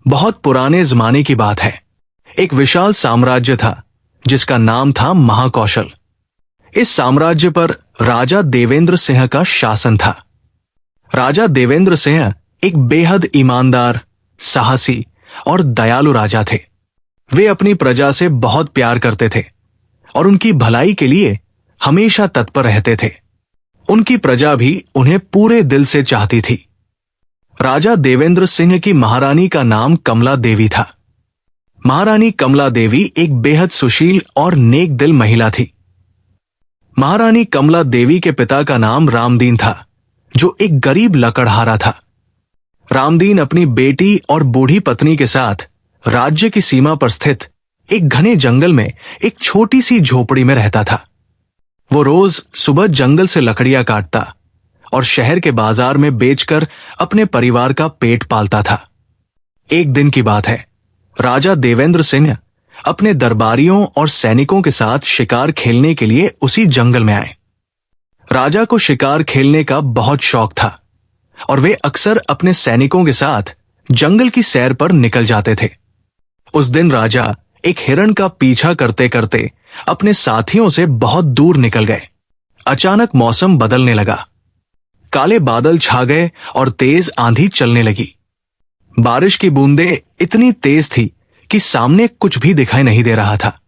बहुत पुराने जमाने की बात है। एक विशाल साम्राज्य था जिसका नाम था महाकौशल। इस साम्राज्य पर राजा देवेंद्र सिंह का शासन था। राजा देवेंद्र सिंह एक बेहद ईमानदार, साहसी और दयालु राजा थे। वे अपनी प्रजा से बहुत प्यार करते थे और उनकी भलाई के लिए हमेशा तत्पर रहते थे। उनकी प्रजा भी उन्हें पूरे दिल से चाहती थी। राजा देवेंद्र सिंह की महारानी का नाम कमला देवी था। महारानी कमला देवी एक बेहद सुशील और नेक दिल महिला थी। महारानी कमला देवी के पिता का नाम रामदीन था, जो एक गरीब लकड़हारा था। रामदीन अपनी बेटी और बूढ़ी पत्नी के साथ राज्य की सीमा पर स्थित एक घने जंगल में एक छोटी सी झोपड़ी में रहता था। वो रोज सुबह जंगल से लकड़ियां काटता और शहर के बाजार में बेचकर अपने परिवार का पेट पालता था। एक दिन की बात है, राजा देवेंद्र सिंह अपने दरबारियों और सैनिकों के साथ शिकार खेलने के लिए उसी जंगल में आए। राजा को शिकार खेलने का बहुत शौक था और वे अक्सर अपने सैनिकों के साथ जंगल की सैर पर निकल जाते थे। उस दिन राजा एक हिरण का पीछा करते करते अपने साथियों से बहुत दूर निकल गए। अचानक मौसम बदलने लगा। काले बादल छा गए और तेज आंधी चलने लगी। बारिश की बूंदें इतनी तेज थी कि सामने कुछ भी दिखाई नहीं दे रहा था।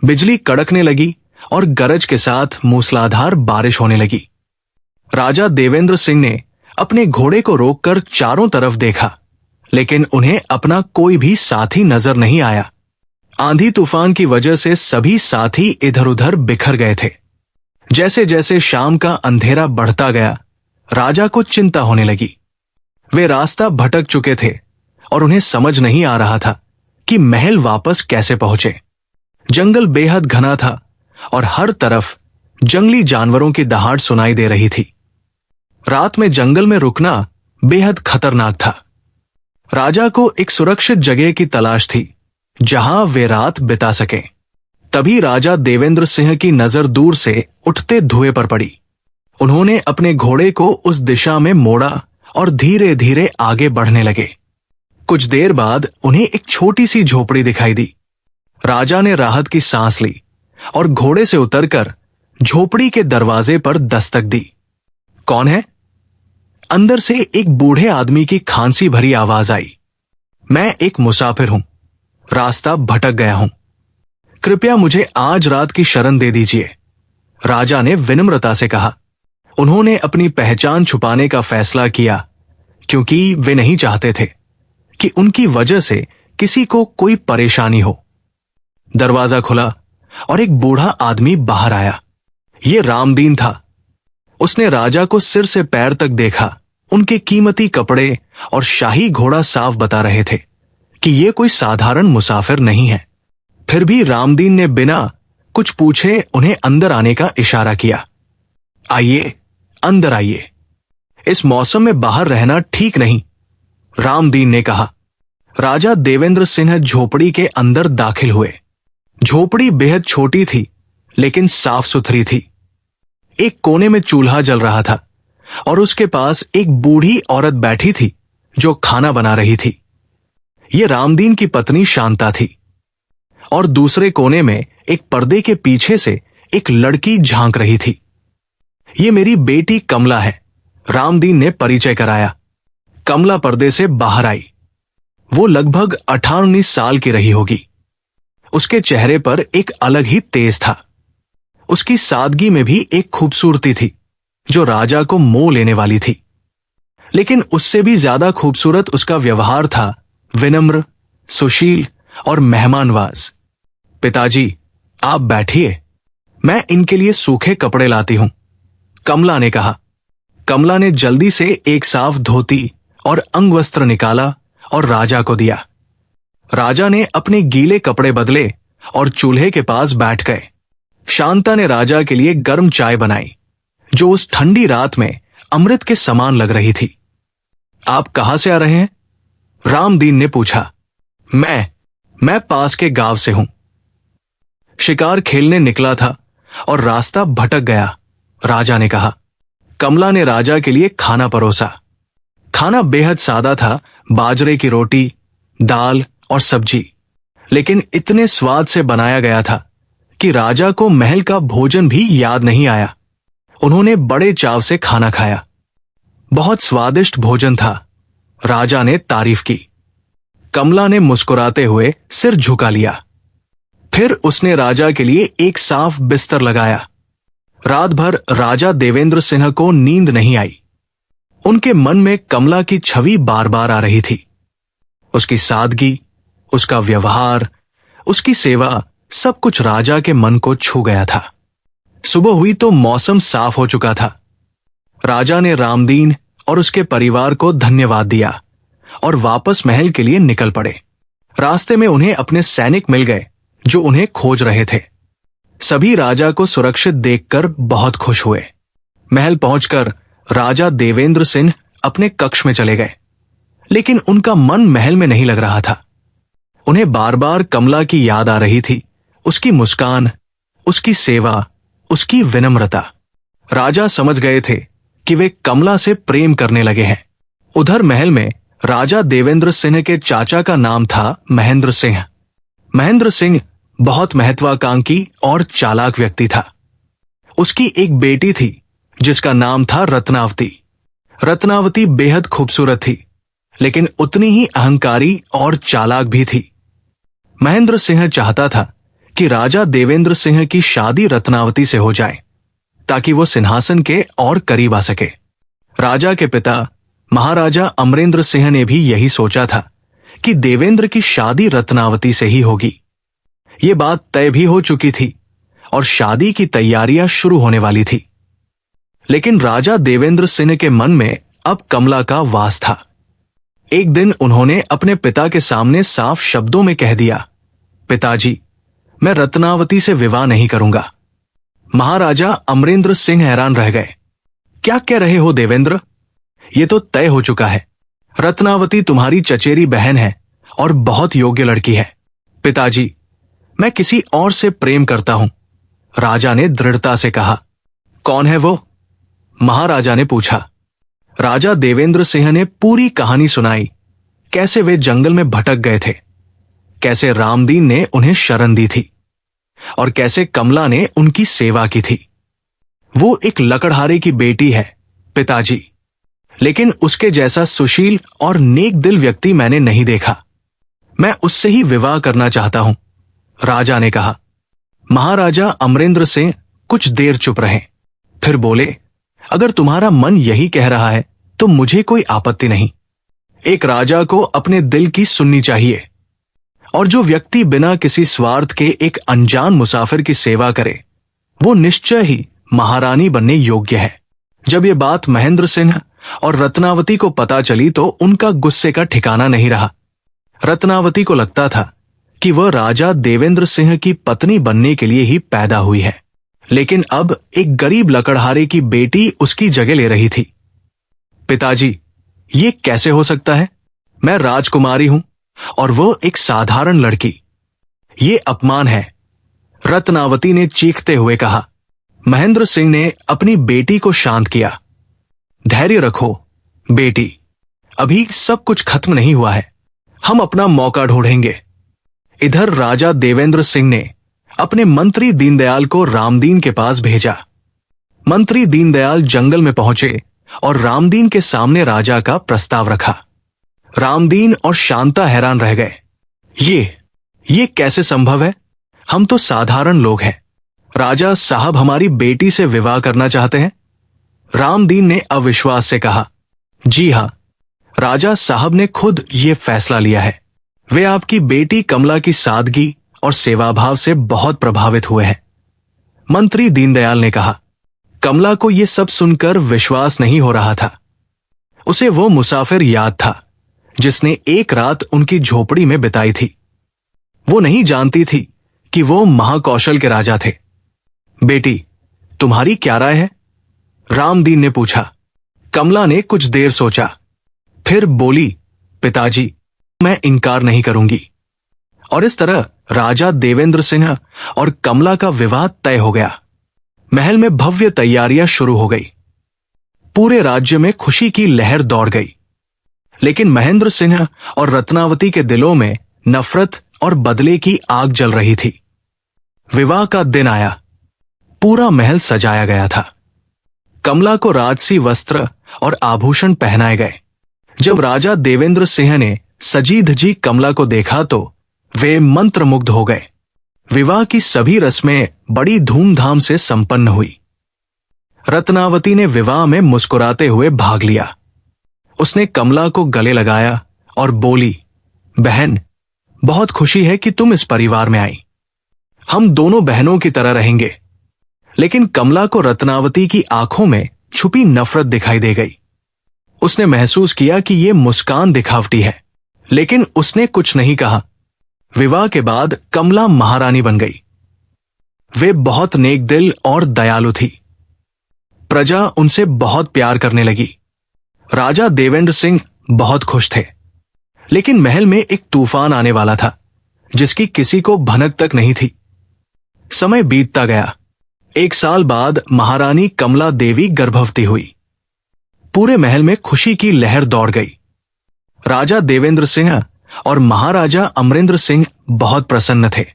बिजली कड़कने लगी और गरज के साथ मूसलाधार बारिश होने लगी। राजा देवेंद्र सिंह ने अपने घोड़े को रोककर चारों तरफ देखा, लेकिन उन्हें अपना कोई भी साथी नजर नहीं आया। आंधी तूफान की वजह से सभी साथी इधर उधर बिखर गए थे। जैसे जैसे शाम का अंधेरा बढ़ता गया, राजा को चिंता होने लगी। वे रास्ता भटक चुके थे और उन्हें समझ नहीं आ रहा था कि महल वापस कैसे पहुंचे। जंगल बेहद घना था और हर तरफ जंगली जानवरों की दहाड़ सुनाई दे रही थी। रात में जंगल में रुकना बेहद खतरनाक था। राजा को एक सुरक्षित जगह की तलाश थी जहां वे रात बिता सकें। तभी राजा देवेंद्र सिंह की नजर दूर से उठते धुएं पर पड़ी। उन्होंने अपने घोड़े को उस दिशा में मोड़ा और धीरे धीरे आगे बढ़ने लगे। कुछ देर बाद उन्हें एक छोटी सी झोपड़ी दिखाई दी। राजा ने राहत की सांस ली और घोड़े से उतरकर झोपड़ी के दरवाजे पर दस्तक दी। कौन है? अंदर से एक बूढ़े आदमी की खांसी भरी आवाज आई। मैं एक मुसाफिर हूं, रास्ता भटक गया हूं। कृपया मुझे आज रात की शरण दे दीजिए, राजा ने विनम्रता से कहा। उन्होंने अपनी पहचान छुपाने का फैसला किया क्योंकि वे नहीं चाहते थे कि उनकी वजह से किसी को कोई परेशानी हो। दरवाजा खुला और एक बूढ़ा आदमी बाहर आया। ये रामदीन था। उसने राजा को सिर से पैर तक देखा। उनके कीमती कपड़े और शाही घोड़ा साफ बता रहे थे कि ये कोई साधारण मुसाफिर नहीं है। फिर भी रामदीन ने बिना कुछ पूछे उन्हें अंदर आने का इशारा किया। आइए, अंदर आइए। इस मौसम में बाहर रहना ठीक नहीं, रामदीन ने कहा। राजा देवेंद्र सिंह झोपड़ी के अंदर दाखिल हुए। झोपड़ी बेहद छोटी थी लेकिन साफ सुथरी थी। एक कोने में चूल्हा जल रहा था और उसके पास एक बूढ़ी औरत बैठी थी जो खाना बना रही थी। यह रामदीन की पत्नी शांता थी और दूसरे कोने में एक पर्दे के पीछे से एक लड़की झांक रही थी। ये मेरी बेटी कमला है, रामदीन ने परिचय कराया। कमला पर्दे से बाहर आई। वो लगभग 18-19 साल की रही होगी। उसके चेहरे पर एक अलग ही तेज था। उसकी सादगी में भी एक खूबसूरती थी जो राजा को मोह लेने वाली थी। लेकिन उससे भी ज्यादा खूबसूरत उसका व्यवहार था, विनम्र, सुशील और मेहमानवाज। पिताजी, आप बैठिए, मैं इनके लिए सूखे कपड़े लाती हूं, कमला ने कहा। कमला ने जल्दी से एक साफ धोती और अंगवस्त्र निकाला और राजा को दिया। राजा ने अपने गीले कपड़े बदले और चूल्हे के पास बैठ गए। शांता ने राजा के लिए गर्म चाय बनाई जो उस ठंडी रात में अमृत के समान लग रही थी। आप कहां से आ रहे हैं? रामदीन ने पूछा। मैं पास के गांव से हूं। शिकार खेलने निकला था और रास्ता भटक गया, राजा ने कहा। कमला ने राजा के लिए खाना परोसा। खाना बेहद सादा था। बाजरे की रोटी, दाल और सब्जी, लेकिन इतने स्वाद से बनाया गया था कि राजा को महल का भोजन भी याद नहीं आया। उन्होंने बड़े चाव से खाना खाया। बहुत स्वादिष्ट भोजन था। राजा ने तारीफ की। कमला ने मुस्कुराते हुए सिर झुका लिया। फिर उसने राजा के लिए एक साफ बिस्तर लगाया। रात भर राजा देवेंद्र सिंह को नींद नहीं आई। उनके मन में कमला की छवि बार बार आ रही थी। उसकी सादगी, उसका व्यवहार, उसकी सेवा, सब कुछ राजा के मन को छू गया था। सुबह हुई तो मौसम साफ हो चुका था। राजा ने रामदीन और उसके परिवार को धन्यवाद दिया और वापस महल के लिए निकल पड़े। रास्ते में उन्हें अपने सैनिक मिल गए जो उन्हें खोज रहे थे। सभी राजा को सुरक्षित देखकर बहुत खुश हुए। महल पहुंचकर राजा देवेंद्र सिंह अपने कक्ष में चले गए, लेकिन उनका मन महल में नहीं लग रहा था। उन्हें बार बार कमला की याद आ रही थी, उसकी मुस्कान, उसकी सेवा, उसकी विनम्रता। राजा समझ गए थे कि वे कमला से प्रेम करने लगे हैं। उधर महल में राजा देवेंद्र सिंह के चाचा का नाम था महेंद्र सिंह। महेंद्र सिंह बहुत महत्वाकांक्षी और चालाक व्यक्ति था। उसकी एक बेटी थी जिसका नाम था रत्नावती। रत्नावती बेहद खूबसूरत थी, लेकिन उतनी ही अहंकारी और चालाक भी थी। महेंद्र सिंह चाहता था कि राजा देवेंद्र सिंह की शादी रत्नावती से हो जाए ताकि वो सिंहासन के और करीब आ सके। राजा के पिता महाराजा अमरेंद्र सिंह ने भी यही सोचा था कि देवेंद्र की शादी रत्नावती से ही होगी। ये बात तय भी हो चुकी थी और शादी की तैयारियां शुरू होने वाली थी। लेकिन राजा देवेंद्र सिंह के मन में अब कमला का वास था। एक दिन उन्होंने अपने पिता के सामने साफ शब्दों में कह दिया, पिताजी, मैं रत्नावती से विवाह नहीं करूंगा। महाराजा अमरेंद्र सिंह हैरान रह गए। क्या कह रहे हो देवेंद्र? ये तो तय हो चुका है। रत्नावती तुम्हारी चचेरी बहन है और बहुत योग्य लड़की है। पिताजी, मैं किसी और से प्रेम करता हूं, राजा ने दृढ़ता से कहा। कौन है वो? महाराजा ने पूछा। राजा देवेंद्र सिंह ने पूरी कहानी सुनाई, कैसे वे जंगल में भटक गए थे, कैसे रामदीन ने उन्हें शरण दी थी और कैसे कमला ने उनकी सेवा की थी। वो एक लकड़हारे की बेटी है पिताजी, लेकिन उसके जैसा सुशील और नेक दिल व्यक्ति मैंने नहीं देखा। मैं उससे ही विवाह करना चाहता हूं, राजा ने कहा। महाराजा अमरेंद्र सिंह कुछ देर चुप रहे, फिर बोले, अगर तुम्हारा मन यही कह रहा है तो मुझे कोई आपत्ति नहीं। एक राजा को अपने दिल की सुननी चाहिए, और जो व्यक्ति बिना किसी स्वार्थ के एक अनजान मुसाफिर की सेवा करे, वो निश्चय ही महारानी बनने योग्य है। जब ये बात महेंद्र सिंह और रत्नावती को पता चली तो उनका गुस्से का ठिकाना नहीं रहा। रत्नावती को लगता था कि वह राजा देवेंद्र सिंह की पत्नी बनने के लिए ही पैदा हुई है, लेकिन अब एक गरीब लकड़हारे की बेटी उसकी जगह ले रही थी। पिताजी, ये कैसे हो सकता है? मैं राजकुमारी हूं और वो एक साधारण लड़की। ये अपमान है, रत्नावती ने चीखते हुए कहा। महेंद्र सिंह ने अपनी बेटी को शांत किया। धैर्य रखो बेटी, अभी सब कुछ खत्म नहीं हुआ है, हम अपना मौका ढूंढेंगे। इधर राजा देवेंद्र सिंह ने अपने मंत्री दीनदयाल को रामदीन के पास भेजा। मंत्री दीनदयाल जंगल में पहुंचे और रामदीन के सामने राजा का प्रस्ताव रखा। रामदीन और शांता हैरान रह गए। ये कैसे संभव है? हम तो साधारण लोग हैं। राजा साहब हमारी बेटी से विवाह करना चाहते हैं। रामदीन ने अविश्वास से कहा, जी हां, राजा साहब ने खुद ये फैसला लिया है। वे आपकी बेटी कमला की सादगी और सेवाभाव से बहुत प्रभावित हुए हैं। मंत्री दीनदयाल ने कहा। कमला को यह सब सुनकर विश्वास नहीं हो रहा था। उसे वो मुसाफिर याद था जिसने एक रात उनकी झोपड़ी में बिताई थी। वो नहीं जानती थी कि वो महाकौशल के राजा थे। बेटी, तुम्हारी क्या राय है? रामदीन ने पूछा। कमला ने कुछ देर सोचा, फिर बोली, पिताजी, मैं इनकार नहीं करूंगी। और इस तरह राजा देवेंद्र सिंह और कमला का विवाह तय हो गया। महल में भव्य तैयारियां शुरू हो गई। पूरे राज्य में खुशी की लहर दौड़ गई। लेकिन महेंद्र सिंह और रत्नावती के दिलों में नफरत और बदले की आग जल रही थी। विवाह का दिन आया। पूरा महल सजाया गया था। कमला को राजसी वस्त्र और आभूषण पहनाए गए। जब राजा देवेंद्र सिंह ने सजी धजी कमला को देखा तो वे मंत्रमुग्ध हो गए। विवाह की सभी रस्में बड़ी धूमधाम से संपन्न हुई। रत्नावती ने विवाह में मुस्कुराते हुए भाग लिया। उसने कमला को गले लगाया और बोली, बहन, बहुत खुशी है कि तुम इस परिवार में आई। हम दोनों बहनों की तरह रहेंगे। लेकिन कमला को रत्नावती की आंखों में छुपी नफरत दिखाई दे गई। उसने महसूस किया कि यह मुस्कान दिखावटी है, लेकिन उसने कुछ नहीं कहा। विवाह के बाद कमला महारानी बन गई। वे बहुत नेक दिल और दयालु थी। प्रजा उनसे बहुत प्यार करने लगी। राजा देवेंद्र सिंह बहुत खुश थे। लेकिन महल में एक तूफान आने वाला था, जिसकी किसी को भनक तक नहीं थी। समय बीतता गया। 1 साल बाद महारानी कमला देवी गर्भवती हुई। पूरे महल में खुशी की लहर दौड़ गई। राजा देवेंद्र सिंह और महाराजा अमरेंद्र सिंह बहुत प्रसन्न थे।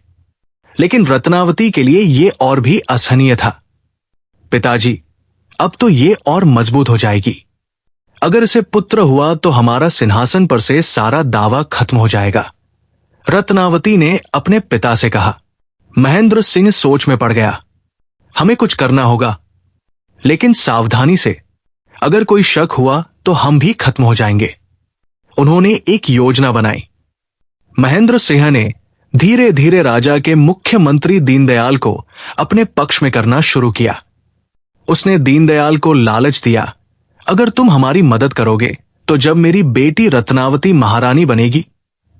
लेकिन रत्नावती के लिए यह और भी असहनीय था। पिताजी, अब तो ये और मजबूत हो जाएगी। अगर इसे पुत्र हुआ तो हमारा सिंहासन पर से सारा दावा खत्म हो जाएगा। रत्नावती ने अपने पिता से कहा। महेंद्र सिंह सोच में पड़ गया। हमें कुछ करना होगा, लेकिन सावधानी से। अगर कोई शक हुआ तो हम भी खत्म हो जाएंगे। उन्होंने एक योजना बनाई। महेंद्र सिंह ने धीरे धीरे राजा के मुख्यमंत्री दीनदयाल को अपने पक्ष में करना शुरू किया। उसने दीनदयाल को लालच दिया, अगर तुम हमारी मदद करोगे तो जब मेरी बेटी रत्नावती महारानी बनेगी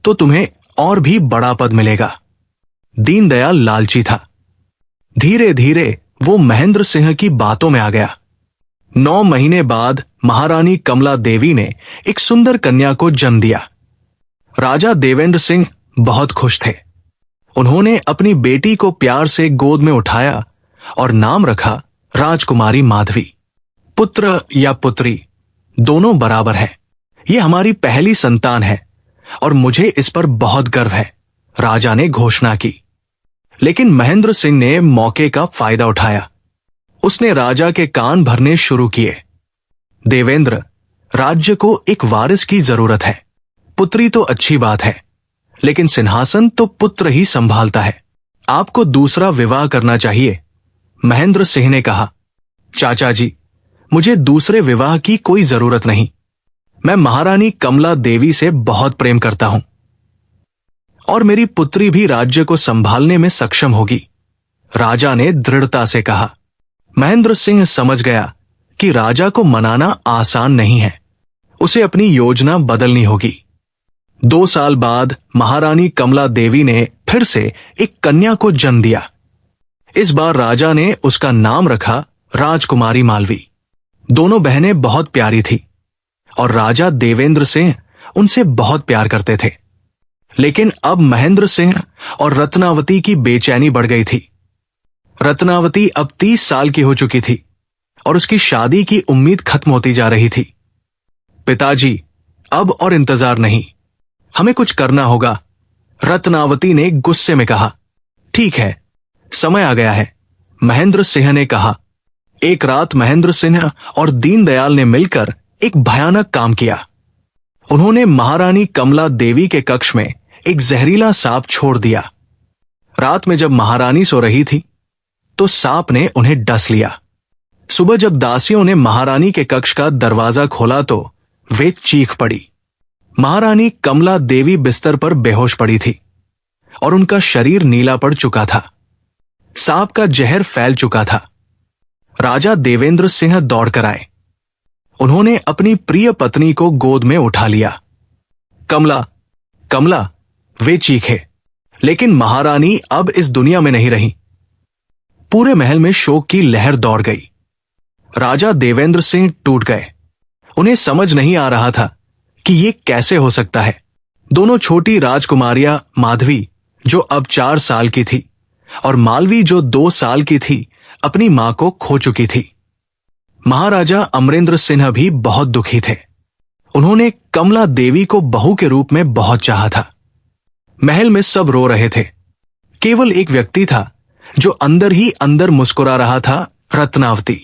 तो तुम्हें और भी बड़ा पद मिलेगा। दीनदयाल लालची था। धीरे धीरे वो महेंद्र सिंह की बातों में आ गया। 9 महीने बाद महारानी कमला देवी ने एक सुंदर कन्या को जन्म दिया। राजा देवेंद्र सिंह बहुत खुश थे। उन्होंने अपनी बेटी को प्यार से गोद में उठाया और नाम रखा राजकुमारी माधवी। पुत्र या पुत्री दोनों बराबर हैं। यह हमारी पहली संतान है और मुझे इस पर बहुत गर्व है, राजा ने घोषणा की। लेकिन महेंद्र सिंह ने मौके का फायदा उठाया। उसने राजा के कान भरने शुरू किए। देवेंद्र, राज्य को एक वारिस की जरूरत है। पुत्री तो अच्छी बात है, लेकिन सिंहासन तो पुत्र ही संभालता है। आपको दूसरा विवाह करना चाहिए। महेंद्र सिंह ने कहा, चाचा जी, मुझे दूसरे विवाह की कोई जरूरत नहीं। मैं महारानी कमला देवी से बहुत प्रेम करता हूं और मेरी पुत्री भी राज्य को संभालने में सक्षम होगी, राजा ने दृढ़ता से कहा। महेंद्र सिंह समझ गया कि राजा को मनाना आसान नहीं है। उसे अपनी योजना बदलनी होगी। 2 साल बाद महारानी कमला देवी ने फिर से एक कन्या को जन्म दिया। इस बार राजा ने उसका नाम रखा राजकुमारी मालवी। दोनों बहनें बहुत प्यारी थी और राजा देवेंद्र सिंह उनसे बहुत प्यार करते थे। लेकिन अब महेंद्र सिंह और रत्नावती की बेचैनी बढ़ गई थी। रत्नावती अब 30 साल की हो चुकी थी और उसकी शादी की उम्मीद खत्म होती जा रही थी। पिताजी, अब और इंतजार नहीं, हमें कुछ करना होगा, रत्नावती ने गुस्से में कहा। ठीक है, समय आ गया है, महेंद्र सिंह ने कहा। एक रात महेंद्र सिंह और दीनदयाल ने मिलकर एक भयानक काम किया। उन्होंने महारानी कमला देवी के कक्ष में एक जहरीला सांप छोड़ दिया। रात में जब महारानी सो रही थी तो सांप ने उन्हें डस लिया। सुबह जब दासियों ने महारानी के कक्ष का दरवाजा खोला तो वे चीख पड़ी। महारानी कमला देवी बिस्तर पर बेहोश पड़ी थी और उनका शरीर नीला पड़ चुका था। सांप का जहर फैल चुका था। राजा देवेंद्र सिंह दौड़कर आए। उन्होंने अपनी प्रिय पत्नी को गोद में उठा लिया। कमला, कमला, वे चीखे। लेकिन महारानी अब इस दुनिया में नहीं रही। पूरे महल में शोक की लहर दौड़ गई। राजा देवेंद्र सिंह टूट गए। उन्हें समझ नहीं आ रहा था कि ये कैसे हो सकता है। दोनों छोटी राजकुमारियां, माधवी जो अब 4 साल की थी और मालवी जो 2 साल की थी, अपनी मां को खो चुकी थी। महाराजा अमरेंद्र सिंह भी बहुत दुखी थे। उन्होंने कमला देवी को बहू के रूप में बहुत चाहा था। महल में सब रो रहे थे। केवल एक व्यक्ति था जो अंदर ही अंदर मुस्कुरा रहा था, रत्नावती,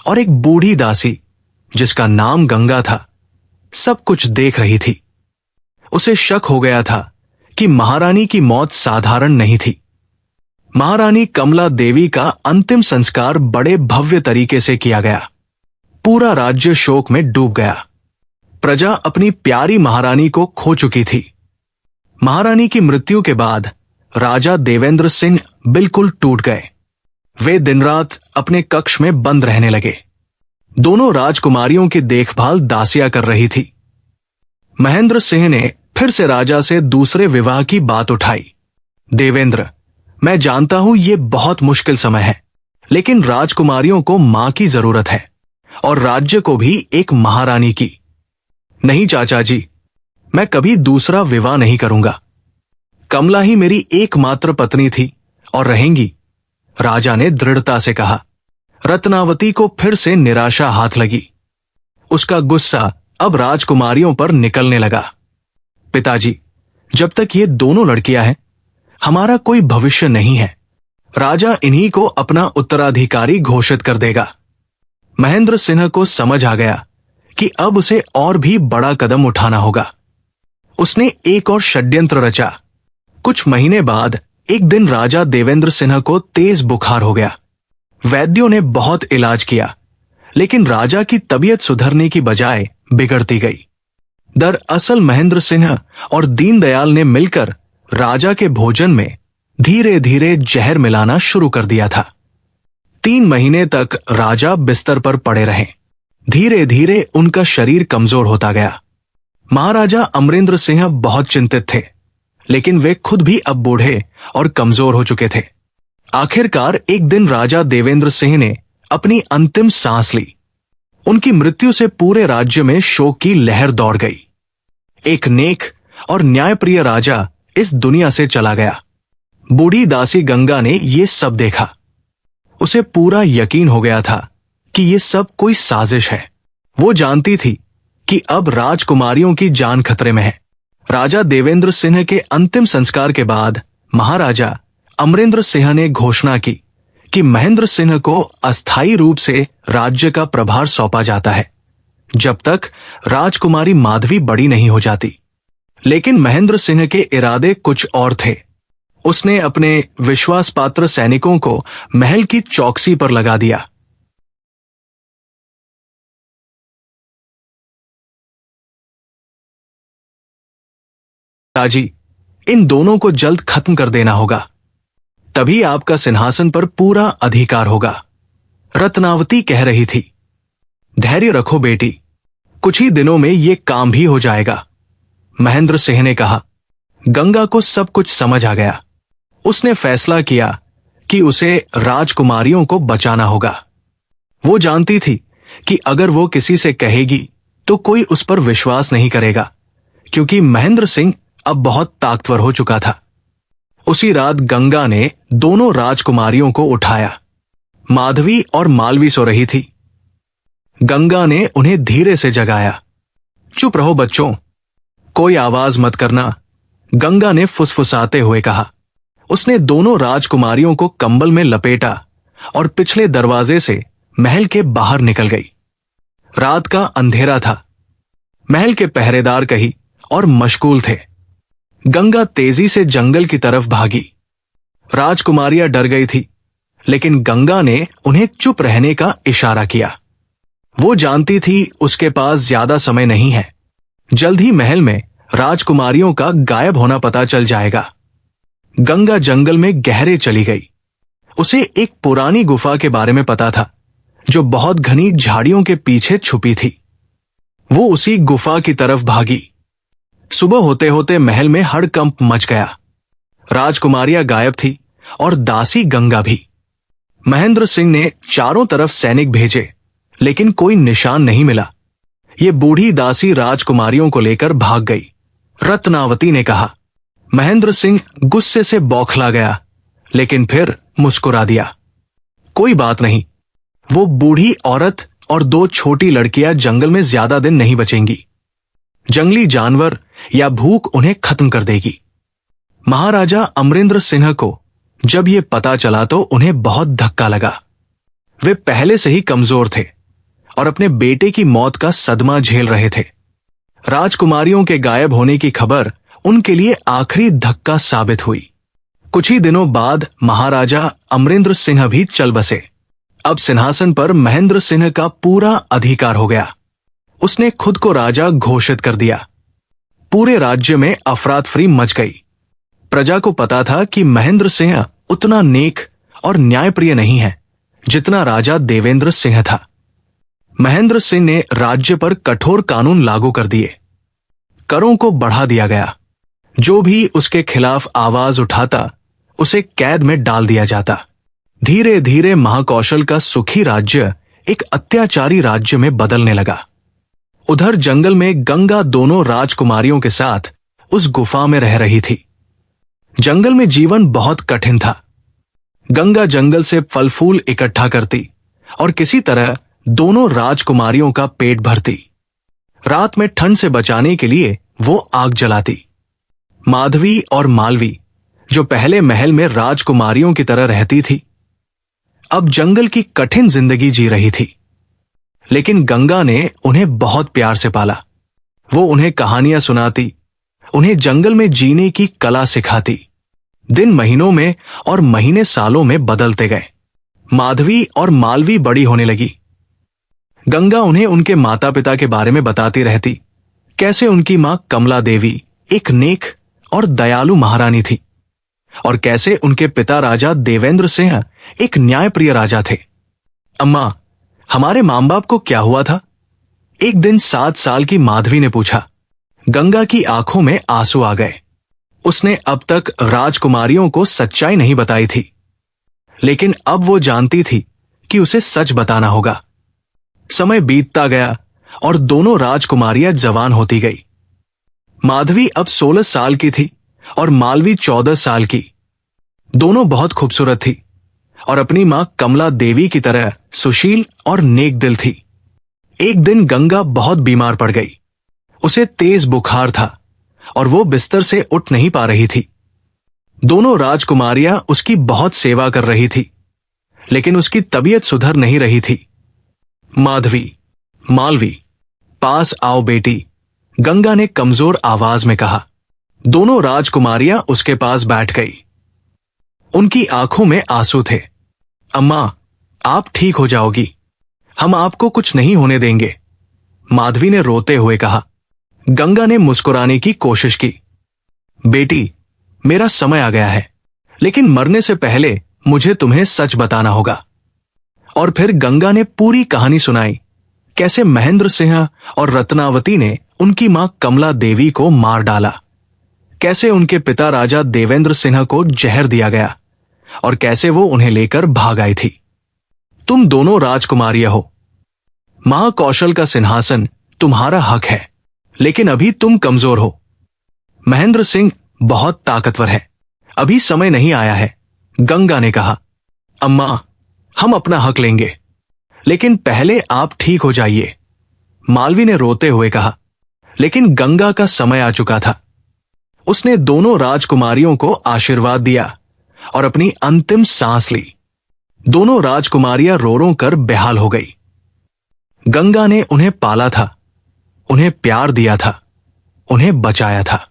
और एक बूढ़ी दासी जिसका नाम गंगा था सब कुछ देख रही थी। उसे शक हो गया था कि महारानी की मौत साधारण नहीं थी। महारानी कमला देवी का अंतिम संस्कार बड़े भव्य तरीके से किया गया। पूरा राज्य शोक में डूब गया। प्रजा अपनी प्यारी महारानी को खो चुकी थी। महारानी की मृत्यु के बाद राजा देवेंद्र सिंह बिल्कुल टूट गए। वे दिन रात अपने कक्ष में बंद रहने लगे। दोनों राजकुमारियों की देखभाल दासियां कर रही थी। महेंद्र सिंह ने फिर से राजा से दूसरे विवाह की बात उठाई। देवेंद्र, मैं जानता हूं ये बहुत मुश्किल समय है, लेकिन राजकुमारियों को मां की जरूरत है और राज्य को भी एक महारानी की। नहीं चाचा जी, मैं कभी दूसरा विवाह नहीं करूंगा। कमला ही मेरी एकमात्र पत्नी थी और रहेंगी, राजा ने दृढ़ता से कहा। रत्नावती को फिर से निराशा हाथ लगी। उसका गुस्सा अब राजकुमारियों पर निकलने लगा। पिताजी, जब तक ये दोनों लड़कियां हैं, हमारा कोई भविष्य नहीं है। राजा इन्हीं को अपना उत्तराधिकारी घोषित कर देगा। महेंद्र सिंह को समझ आ गया कि अब उसे और भी बड़ा कदम उठाना होगा। उसने एक और षड्यंत्र रचा। कुछ महीने बाद एक दिन राजा देवेंद्र सिंह को तेज बुखार हो गया। वैद्यों ने बहुत इलाज किया, लेकिन राजा की तबीयत सुधरने की बजाय बिगड़ती गई। दरअसल महेंद्र सिंह और दीनदयाल ने मिलकर राजा के भोजन में धीरे धीरे जहर मिलाना शुरू कर दिया था। 3 महीने तक राजा बिस्तर पर पड़े रहे। धीरे धीरे उनका शरीर कमजोर होता गया। महाराजा अमरेंद्र सिंह बहुत चिंतित थे, लेकिन वे खुद भी अब बूढ़े और कमजोर हो चुके थे। आखिरकार एक दिन राजा देवेंद्र सिंह ने अपनी अंतिम सांस ली। उनकी मृत्यु से पूरे राज्य में शोक की लहर दौड़ गई। एक नेक और न्यायप्रिय राजा इस दुनिया से चला गया। बूढ़ी दासी गंगा ने ये सब देखा। उसे पूरा यकीन हो गया था कि ये सब कोई साजिश है। वो जानती थी कि अब राजकुमारियों की जान खतरे में है। राजा देवेंद्र सिंह के अंतिम संस्कार के बाद महाराजा अमरेंद्र सिंह ने घोषणा की कि महेंद्र सिंह को अस्थायी रूप से राज्य का प्रभार सौंपा जाता है, जब तक राजकुमारी माधवी बड़ी नहीं हो जाती। लेकिन महेंद्र सिंह के इरादे कुछ और थे। उसने अपने विश्वास पात्र सैनिकों को महल की चौकसी पर लगा दिया। पिताजी, इन दोनों को जल्द खत्म कर देना होगा, तभी आपका सिंहासन पर पूरा अधिकार होगा, रत्नावती कह रही थी। धैर्य रखो बेटी, कुछ ही दिनों में ये काम भी हो जाएगा, महेंद्र सिंह ने कहा। गंगा को सब कुछ समझ आ गया। उसने फैसला किया कि उसे राजकुमारियों को बचाना होगा। वो जानती थी कि अगर वो किसी से कहेगी तो कोई उस पर विश्वास नहीं करेगा, क्योंकि महेंद्र सिंह अब बहुत ताकतवर हो चुका था। उसी रात गंगा ने दोनों राजकुमारियों को उठाया। माधवी और मालवी सो रही थी। गंगा ने उन्हें धीरे से जगाया। चुप रहो बच्चों, कोई आवाज मत करना, गंगा ने फुसफुसाते हुए कहा। उसने दोनों राजकुमारियों को कंबल में लपेटा और पिछले दरवाजे से महल के बाहर निकल गई। रात का अंधेरा था। महल के पहरेदार कहीं और मशगूल थे। गंगा तेजी से जंगल की तरफ भागी। राजकुमारियां डर गई थी, लेकिन गंगा ने उन्हें चुप रहने का इशारा किया। वो जानती थी उसके पास ज्यादा समय नहीं है। जल्द ही महल में राजकुमारियों का गायब होना पता चल जाएगा। गंगा जंगल में गहरे चली गई। उसे एक पुरानी गुफा के बारे में पता था, जो बहुत घनी झाड़ियों के पीछे छुपी थी। वो उसी गुफा की तरफ भागी। सुबह होते होते महल में हड़कंप मच गया। राजकुमारियां गायब थी और दासी गंगा भी। महेंद्र सिंह ने चारों तरफ सैनिक भेजे, लेकिन कोई निशान नहीं मिला। ये बूढ़ी दासी राजकुमारियों को लेकर भाग गई, रत्नावती ने कहा। महेंद्र सिंह गुस्से से बौखला गया, लेकिन फिर मुस्कुरा दिया। कोई बात नहीं, वो बूढ़ी औरत और 2 छोटी लड़कियां जंगल में ज्यादा दिन नहीं बचेंगी। जंगली जानवर या भूख उन्हें खत्म कर देगी। महाराजा अमरिंदर सिंह को जब यह पता चला तो उन्हें बहुत धक्का लगा। वे पहले से ही कमजोर थे और अपने बेटे की मौत का सदमा झेल रहे थे। राजकुमारियों के गायब होने की खबर उनके लिए आखिरी धक्का साबित हुई। कुछ ही दिनों बाद महाराजा अमरिंदर सिंह भी चल बसे। अब सिंहासन पर महेंद्र सिंह का पूरा अधिकार हो गया। उसने खुद को राजा घोषित कर दिया। पूरे राज्य में अफरातफरी मच गई। प्रजा को पता था कि महेंद्र सिंह उतना नेक और न्यायप्रिय नहीं है जितना राजा देवेंद्र सिंह था। महेंद्र सिंह ने राज्य पर कठोर कानून लागू कर दिए। करों को बढ़ा दिया गया। जो भी उसके खिलाफ आवाज उठाता उसे कैद में डाल दिया जाता। धीरे धीरे महाकौशल का सुखी राज्य एक अत्याचारी राज्य में बदलने लगा। उधर जंगल में गंगा दोनों राजकुमारियों के साथ उस गुफा में रह रही थी। जंगल में जीवन बहुत कठिन था। गंगा जंगल से फल फूल इकट्ठा करती और किसी तरह दोनों राजकुमारियों का पेट भरती। रात में ठंड से बचाने के लिए वो आग जलाती। माधवी और मालवी, जो पहले महल में राजकुमारियों की तरह रहती थी, अब जंगल की कठिन जिंदगी जी रही थी। लेकिन गंगा ने उन्हें बहुत प्यार से पाला। वो उन्हें कहानियां सुनाती, उन्हें जंगल में जीने की कला सिखाती। दिन महीनों में और महीने सालों में बदलते गए। माधवी और मालवी बड़ी होने लगी। गंगा उन्हें उनके माता पिता के बारे में बताती रहती, कैसे उनकी मां कमला देवी एक नेक और दयालु महारानी थी और कैसे उनके पिता राजा देवेंद्र सिंह एक न्यायप्रिय राजा थे। अम्मा, हमारे मां बाप को क्या हुआ था? एक दिन 7 साल की माधवी ने पूछा। गंगा की आंखों में आंसू आ गए। उसने अब तक राजकुमारियों को सच्चाई नहीं बताई थी, लेकिन अब वो जानती थी कि उसे सच बताना होगा। समय बीतता गया और दोनों राजकुमारियां जवान होती गई। माधवी अब 16 साल की थी और मालवी 14 साल की। दोनों बहुत खूबसूरत थी और अपनी मां कमला देवी की तरह सुशील और नेक दिल थी। एक दिन गंगा बहुत बीमार पड़ गई। उसे तेज बुखार था और वो बिस्तर से उठ नहीं पा रही थी। दोनों राजकुमारियां उसकी बहुत सेवा कर रही थी, लेकिन उसकी तबीयत सुधर नहीं रही थी। माधवी, मालवी, पास आओ बेटी, गंगा ने कमजोर आवाज में कहा। दोनों राजकुमारियां उसके पास बैठ गई। उनकी आंखों में आंसू थे। अम्मा, आप ठीक हो जाओगी, हम आपको कुछ नहीं होने देंगे, माधवी ने रोते हुए कहा। गंगा ने मुस्कुराने की कोशिश की। बेटी, मेरा समय आ गया है, लेकिन मरने से पहले मुझे तुम्हें सच बताना होगा। और फिर गंगा ने पूरी कहानी सुनाई, कैसे महेंद्र सिंह और रत्नावती ने उनकी मां कमला देवी को मार डाला, कैसे उनके पिता राजा देवेंद्र सिंह को जहर दिया गया और कैसे वो उन्हें लेकर भाग आई थी। तुम दोनों राजकुमारियां हो। महाकौशल का सिंहासन तुम्हारा हक है, लेकिन अभी तुम कमजोर हो। महेंद्र सिंह बहुत ताकतवर है, अभी समय नहीं आया है, गंगा ने कहा। अम्मा, हम अपना हक लेंगे, लेकिन पहले आप ठीक हो जाइए, मालवी ने रोते हुए कहा। लेकिन गंगा का समय आ चुका था। उसने दोनों राजकुमारियों को आशीर्वाद दिया और अपनी अंतिम सांस ली। दोनों राजकुमारियां रो रो कर बेहाल हो गई। गंगा ने उन्हें पाला था, उन्हें प्यार दिया था, उन्हें बचाया था।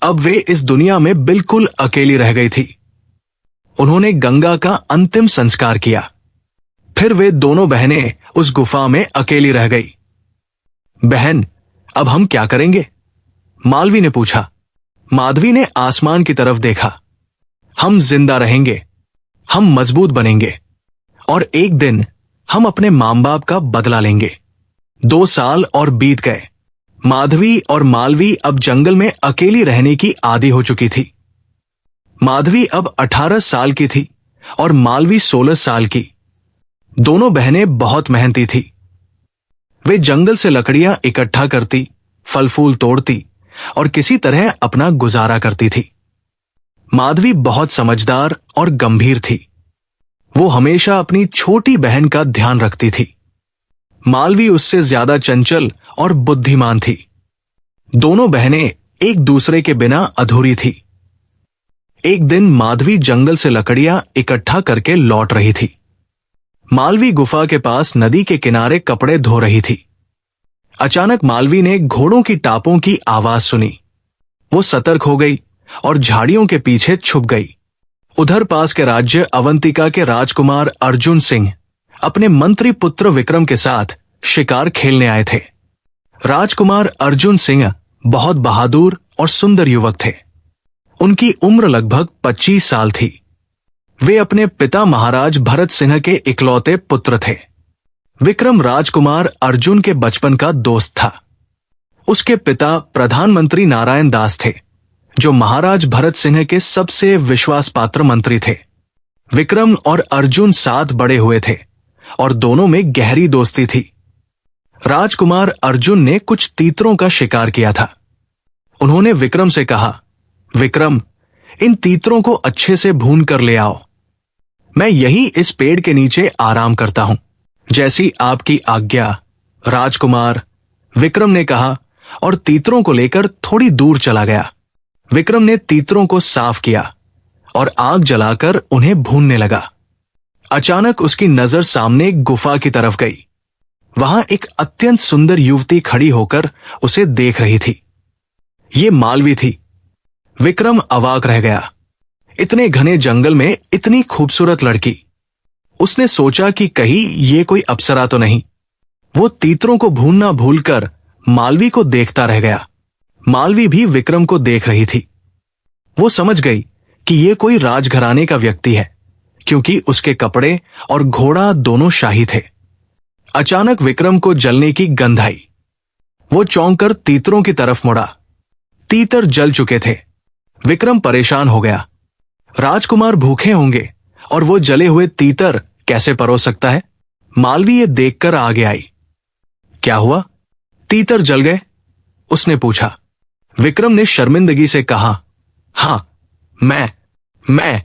अब वे इस दुनिया में बिल्कुल अकेली रह गई थी। उन्होंने गंगा का अंतिम संस्कार किया। फिर वे दोनों बहनें उस गुफा में अकेली रह गई। बहन, अब हम क्या करेंगे? मालवी ने पूछा। माधवी ने आसमान की तरफ देखा। हम जिंदा रहेंगे, हम मजबूत बनेंगे और एक दिन हम अपने मां बाप का बदला लेंगे। 2 साल और बीत गए। माधवी और मालवी अब जंगल में अकेली रहने की आदी हो चुकी थी। माधवी अब 18 साल की थी और मालवी 16 साल की। दोनों बहनें बहुत मेहनती थी। वे जंगल से लकड़ियां इकट्ठा करती, फल फूल तोड़ती और किसी तरह अपना गुजारा करती थी। माधवी बहुत समझदार और गंभीर थी। वो हमेशा अपनी छोटी बहन का ध्यान रखती थी। मालवी उससे ज्यादा चंचल और बुद्धिमान थी। दोनों बहनें एक दूसरे के बिना अधूरी थी। एक दिन माधवी जंगल से लकड़ियां इकट्ठा करके लौट रही थी। मालवी गुफा के पास नदी के किनारे कपड़े धो रही थी। अचानक मालवी ने घोड़ों की टापों की आवाज सुनी। वो सतर्क हो गई और झाड़ियों के पीछे छुप गई। उधर पास के राज्य अवंतिका के राजकुमार अर्जुन सिंह अपने मंत्री पुत्र विक्रम के साथ शिकार खेलने आए थे। राजकुमार अर्जुन सिंह बहुत बहादुर और सुंदर युवक थे। उनकी उम्र लगभग 25 साल थी। वे अपने पिता महाराज भरत सिंह के इकलौते पुत्र थे। विक्रम राजकुमार अर्जुन के बचपन का दोस्त था। उसके पिता प्रधानमंत्री नारायण दास थे, जो महाराज भरत सिंह के सबसे विश्वास पात्र मंत्री थे। विक्रम और अर्जुन साथ बड़े हुए थे और दोनों में गहरी दोस्ती थी। राजकुमार अर्जुन ने कुछ तीतरों का शिकार किया था। उन्होंने विक्रम से कहा, विक्रम, इन तीतरों को अच्छे से भून कर ले आओ। मैं यहीं इस पेड़ के नीचे आराम करता हूं। जैसी आपकी आज्ञा, राजकुमार, विक्रम ने कहा और तीतरों को लेकर थोड़ी दूर चला गया। विक्रम ने तीतरों को साफ किया और आग जलाकर उन्हें भूनने लगा। अचानक उसकी नजर सामने एक गुफा की तरफ गई। वहां एक अत्यंत सुंदर युवती खड़ी होकर उसे देख रही थी। ये मालवी थी। विक्रम अवाक रह गया। इतने घने जंगल में इतनी खूबसूरत लड़की। उसने सोचा कि कहीं ये कोई अप्सरा तो नहीं। वो तीतरों को भूनना भूलकर मालवी को देखता रह गया। मालवी भी विक्रम को देख रही थी। वो समझ गई कि ये कोई राजघराने का व्यक्ति है, क्योंकि उसके कपड़े और घोड़ा दोनों शाही थे। अचानक विक्रम को जलने की गंध आई। वो चौंक कर तीतरों की तरफ मुड़ा। तीतर जल चुके थे। विक्रम परेशान हो गया। राजकुमार भूखे होंगे और वो जले हुए तीतर कैसे परोस सकता है? मालवी ये देखकर आगे आई। क्या हुआ? तीतर जल गए? उसने पूछा। विक्रम ने शर्मिंदगी से कहा, हां, मैं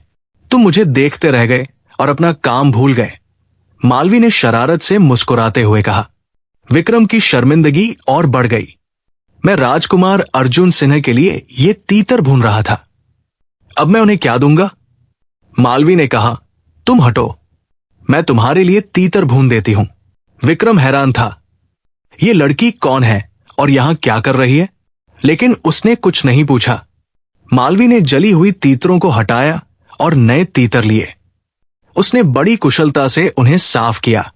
तुम मुझे देखते रह गए और अपना काम भूल गए। मालवी ने शरारत से मुस्कुराते हुए कहा। विक्रम की शर्मिंदगी और बढ़ गई। मैं राजकुमार अर्जुन सिन्हा के लिए ये तीतर भून रहा था। अब मैं उन्हें क्या दूंगा? मालवी ने कहा, तुम हटो, मैं तुम्हारे लिए तीतर भून देती हूं। विक्रम हैरान था। ये लड़की कौन है और यहां क्या कर रही है? लेकिन उसने कुछ नहीं पूछा। मालवी ने जली हुई तीतरों को हटाया और नए तीतर लिए। उसने बड़ी कुशलता से उन्हें साफ किया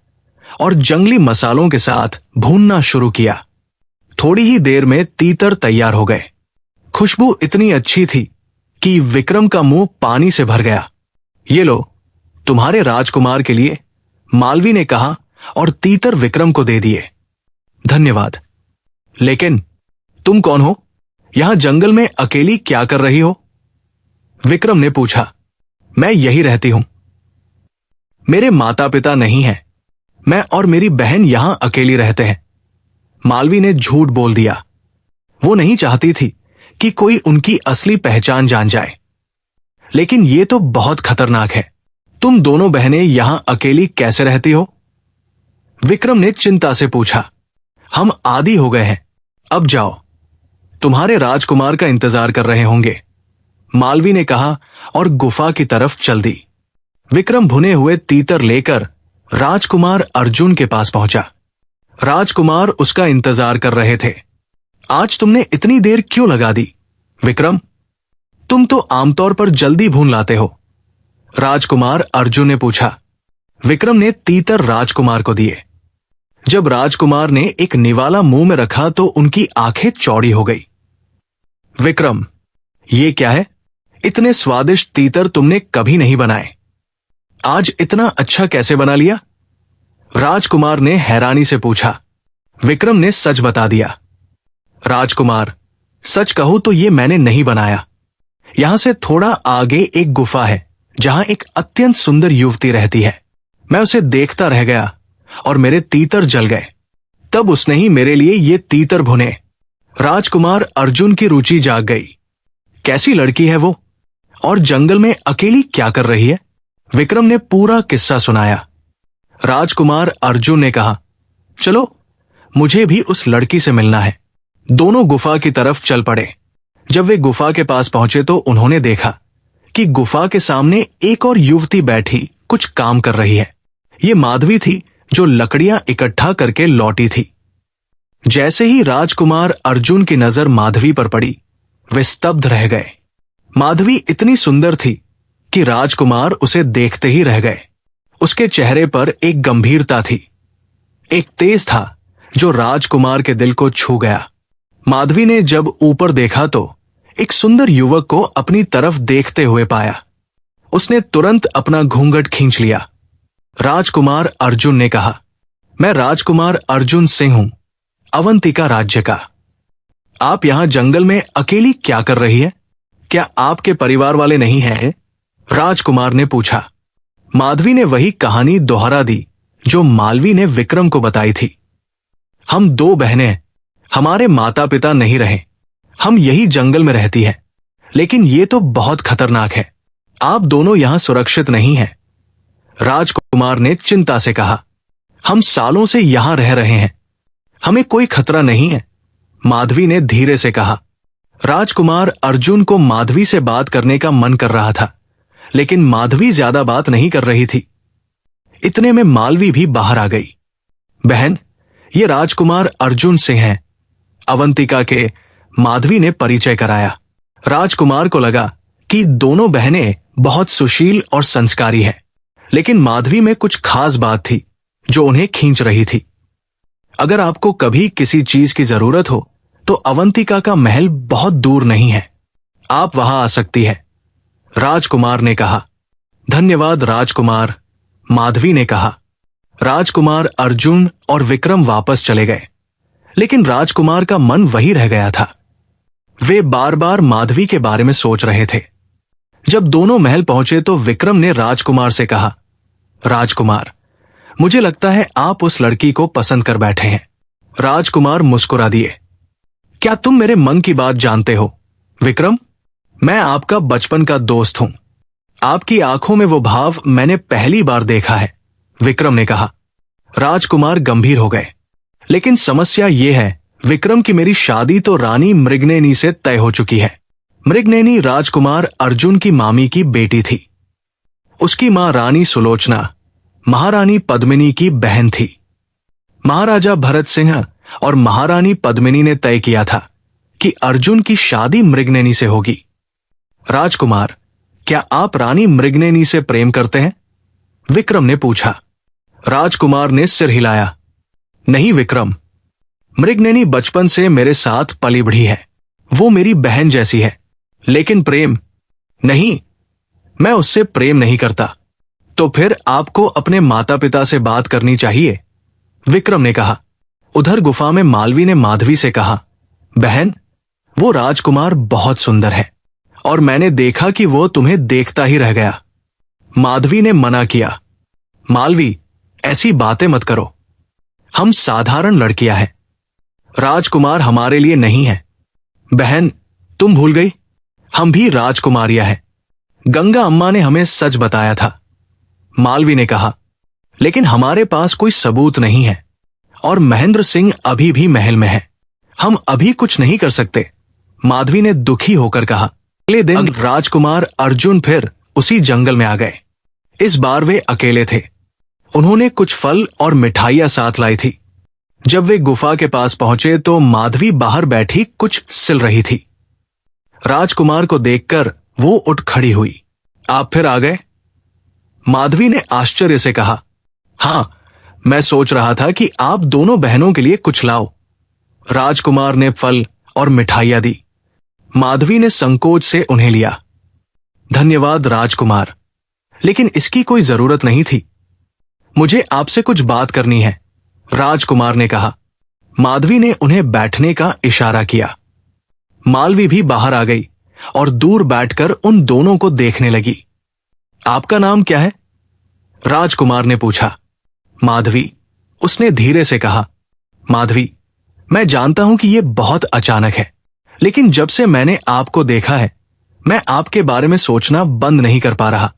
और जंगली मसालों के साथ भूनना शुरू किया। थोड़ी ही देर में तीतर तैयार हो गए। खुशबू इतनी अच्छी थी कि विक्रम का मुंह पानी से भर गया। ये लो, तुम्हारे राजकुमार के लिए, मालवी ने कहा और तीतर विक्रम को दे दिए। धन्यवाद। लेकिन तुम कौन हो? यहां जंगल में अकेली क्या कर रही हो? विक्रम ने पूछा। मैं यही रहती हूं। मेरे माता पिता नहीं हैं। मैं और मेरी बहन यहां अकेली रहते हैं। मालवी ने झूठ बोल दिया। वो नहीं चाहती थी कि कोई उनकी असली पहचान जान जाए। लेकिन ये तो बहुत खतरनाक है। तुम दोनों बहनें यहां अकेली कैसे रहती हो? विक्रम ने चिंता से पूछा। हम आदी हो गए हैं। अब जाओ, तुम्हारे राजकुमार का इंतजार कर रहे होंगे, मालवी ने कहा और गुफा की तरफ चल दी। विक्रम भुने हुए तीतर लेकर राजकुमार अर्जुन के पास पहुंचा। राजकुमार उसका इंतजार कर रहे थे। आज तुमने इतनी देर क्यों लगा दी, विक्रम? तुम तो आमतौर पर जल्दी भून लाते हो, राजकुमार अर्जुन ने पूछा। विक्रम ने तीतर राजकुमार को दिए। जब राजकुमार ने एक निवाला मुंह में रखा तो उनकी आंखें चौड़ी हो गई। विक्रम, ये क्या है? इतने स्वादिष्ट तीतर तुमने कभी नहीं बनाए। आज इतना अच्छा कैसे बना लिया? राजकुमार ने हैरानी से पूछा। विक्रम ने सच बता दिया। राजकुमार, सच कहूं तो ये मैंने नहीं बनाया। यहां से थोड़ा आगे एक गुफा है जहां एक अत्यंत सुंदर युवती रहती है। मैं उसे देखता रह गया और मेरे तीतर जल गए। तब उसने ही मेरे लिए ये तीतर भुने। राजकुमार अर्जुन की रुचि जाग गई। कैसी लड़की है वो और जंगल में अकेली क्या कर रही है? विक्रम ने पूरा किस्सा सुनाया। राजकुमार अर्जुन ने कहा, चलो, मुझे भी उस लड़की से मिलना है। दोनों गुफा की तरफ चल पड़े। जब वे गुफा के पास पहुंचे तो उन्होंने देखा कि गुफा के सामने एक और युवती बैठी कुछ काम कर रही है। ये माधवी थी जो लकड़ियां इकट्ठा करके लौटी थी। जैसे ही राजकुमार अर्जुन की नजर माधवी पर पड़ी, वे स्तब्ध रह गए। माधवी इतनी सुंदर थी कि राजकुमार उसे देखते ही रह गए। उसके चेहरे पर एक गंभीरता थी, एक तेज था जो राजकुमार के दिल को छू गया। माधवी ने जब ऊपर देखा तो एक सुंदर युवक को अपनी तरफ देखते हुए पाया। उसने तुरंत अपना घूंघट खींच लिया। राजकुमार अर्जुन ने कहा, मैं राजकुमार अर्जुन सिंह हूं, अवंतिका राज्य का। आप यहां जंगल में अकेली क्या कर रही है? क्या आपके परिवार वाले नहीं हैं? राजकुमार ने पूछा। माधवी ने वही कहानी दोहरा दी जो मालवी ने विक्रम को बताई थी। हम 2 बहनें हैं, हमारे माता पिता नहीं रहे, हम यही जंगल में रहती हैं, लेकिन ये तो बहुत खतरनाक है। आप दोनों यहां सुरक्षित नहीं हैं। राजकुमार ने चिंता से कहा, हम सालों से यहां रह रहे हैं, हमें कोई खतरा नहीं है। माधवी ने धीरे से कहा। राजकुमार अर्जुन को माधवी से बात करने का मन कर रहा था, लेकिन माधवी ज्यादा बात नहीं कर रही थी। इतने में मालवी भी बाहर आ गई। बहन, ये राजकुमार अर्जुन सिंह हैं, अवंतिका के। माधवी ने परिचय कराया। राजकुमार को लगा कि दोनों बहनें बहुत सुशील और संस्कारी हैं, लेकिन माधवी में कुछ खास बात थी जो उन्हें खींच रही थी। अगर आपको कभी किसी चीज की जरूरत हो तो अवंतिका का महल बहुत दूर नहीं है, आप वहां आ सकती है, राजकुमार ने कहा। धन्यवाद राजकुमार, माधवी ने कहा। राजकुमार अर्जुन और विक्रम वापस चले गए, लेकिन राजकुमार का मन वही रह गया था। वे बार बार माधवी के बारे में सोच रहे थे। जब दोनों महल पहुंचे तो विक्रम ने राजकुमार से कहा, राजकुमार, मुझे लगता है आप उस लड़की को पसंद कर बैठे हैं। राजकुमार मुस्कुरा दिए। क्या तुम मेरे मन की बात जानते हो विक्रम? मैं आपका बचपन का दोस्त हूं। आपकी आंखों में वो भाव मैंने पहली बार देखा है, विक्रम ने कहा। राजकुमार गंभीर हो गए। लेकिन समस्या ये है विक्रम की मेरी शादी तो रानी मृगनयनी से तय हो चुकी है। मृगनयनी राजकुमार अर्जुन की मामी की बेटी थी। उसकी मां रानी सुलोचना महारानी पद्मिनी की बहन थी। महाराजा भरत सिंह और महारानी पद्मिनी ने तय किया था कि अर्जुन की शादी मृगनयनी से होगी। राजकुमार, क्या आप रानी मृगनयनी से प्रेम करते हैं? विक्रम ने पूछा। राजकुमार ने सिर हिलाया। नहीं विक्रम, मृगनयनी बचपन से मेरे साथ पली बढ़ी है, वो मेरी बहन जैसी है। लेकिन प्रेम नहीं, मैं उससे प्रेम नहीं करता। तो फिर आपको अपने माता पिता से बात करनी चाहिए, विक्रम ने कहा। उधर गुफा में मालवी ने माधवी से कहा, बहन, वो राजकुमार बहुत सुंदर है और मैंने देखा कि वो तुम्हें देखता ही रह गया। माधवी ने मना किया। मालवी, ऐसी बातें मत करो, हम साधारण लड़कियां हैं, राजकुमार हमारे लिए नहीं है। बहन, तुम भूल गई, हम भी राजकुमारियां हैं। गंगा अम्मा ने हमें सच बताया था, मालवी ने कहा। लेकिन हमारे पास कोई सबूत नहीं है और महेंद्र सिंह अभी भी महल में है, हम अभी कुछ नहीं कर सकते, माधवी ने दुखी होकर कहा। अगले दिन राजकुमार अर्जुन फिर उसी जंगल में आ गए। इस बार वे अकेले थे। उन्होंने कुछ फल और मिठाइयां साथ लाई थी। जब वे गुफा के पास पहुंचे तो माधवी बाहर बैठी कुछ सिल रही थी। राजकुमार को देखकर वो उठ खड़ी हुई। आप फिर आ गए? माधवी ने आश्चर्य से कहा। हां, मैं सोच रहा था कि आप दोनों बहनों के लिए कुछ लाओ। राजकुमार ने फल और मिठाइयां दी। माधवी ने संकोच से उन्हें लिया। धन्यवाद राजकुमार, लेकिन इसकी कोई जरूरत नहीं थी। मुझे आपसे कुछ बात करनी है, राजकुमार ने कहा। माधवी ने उन्हें बैठने का इशारा किया। मालवी भी बाहर आ गई और दूर बैठकर उन दोनों को देखने लगी। आपका नाम क्या है? राजकुमार ने पूछा। माधवी, उसने धीरे से कहा। माधवी, मैं जानता हूं कि यह बहुत अचानक है, लेकिन जब से मैंने आपको देखा है मैं आपके बारे में सोचना बंद नहीं कर पा रहा।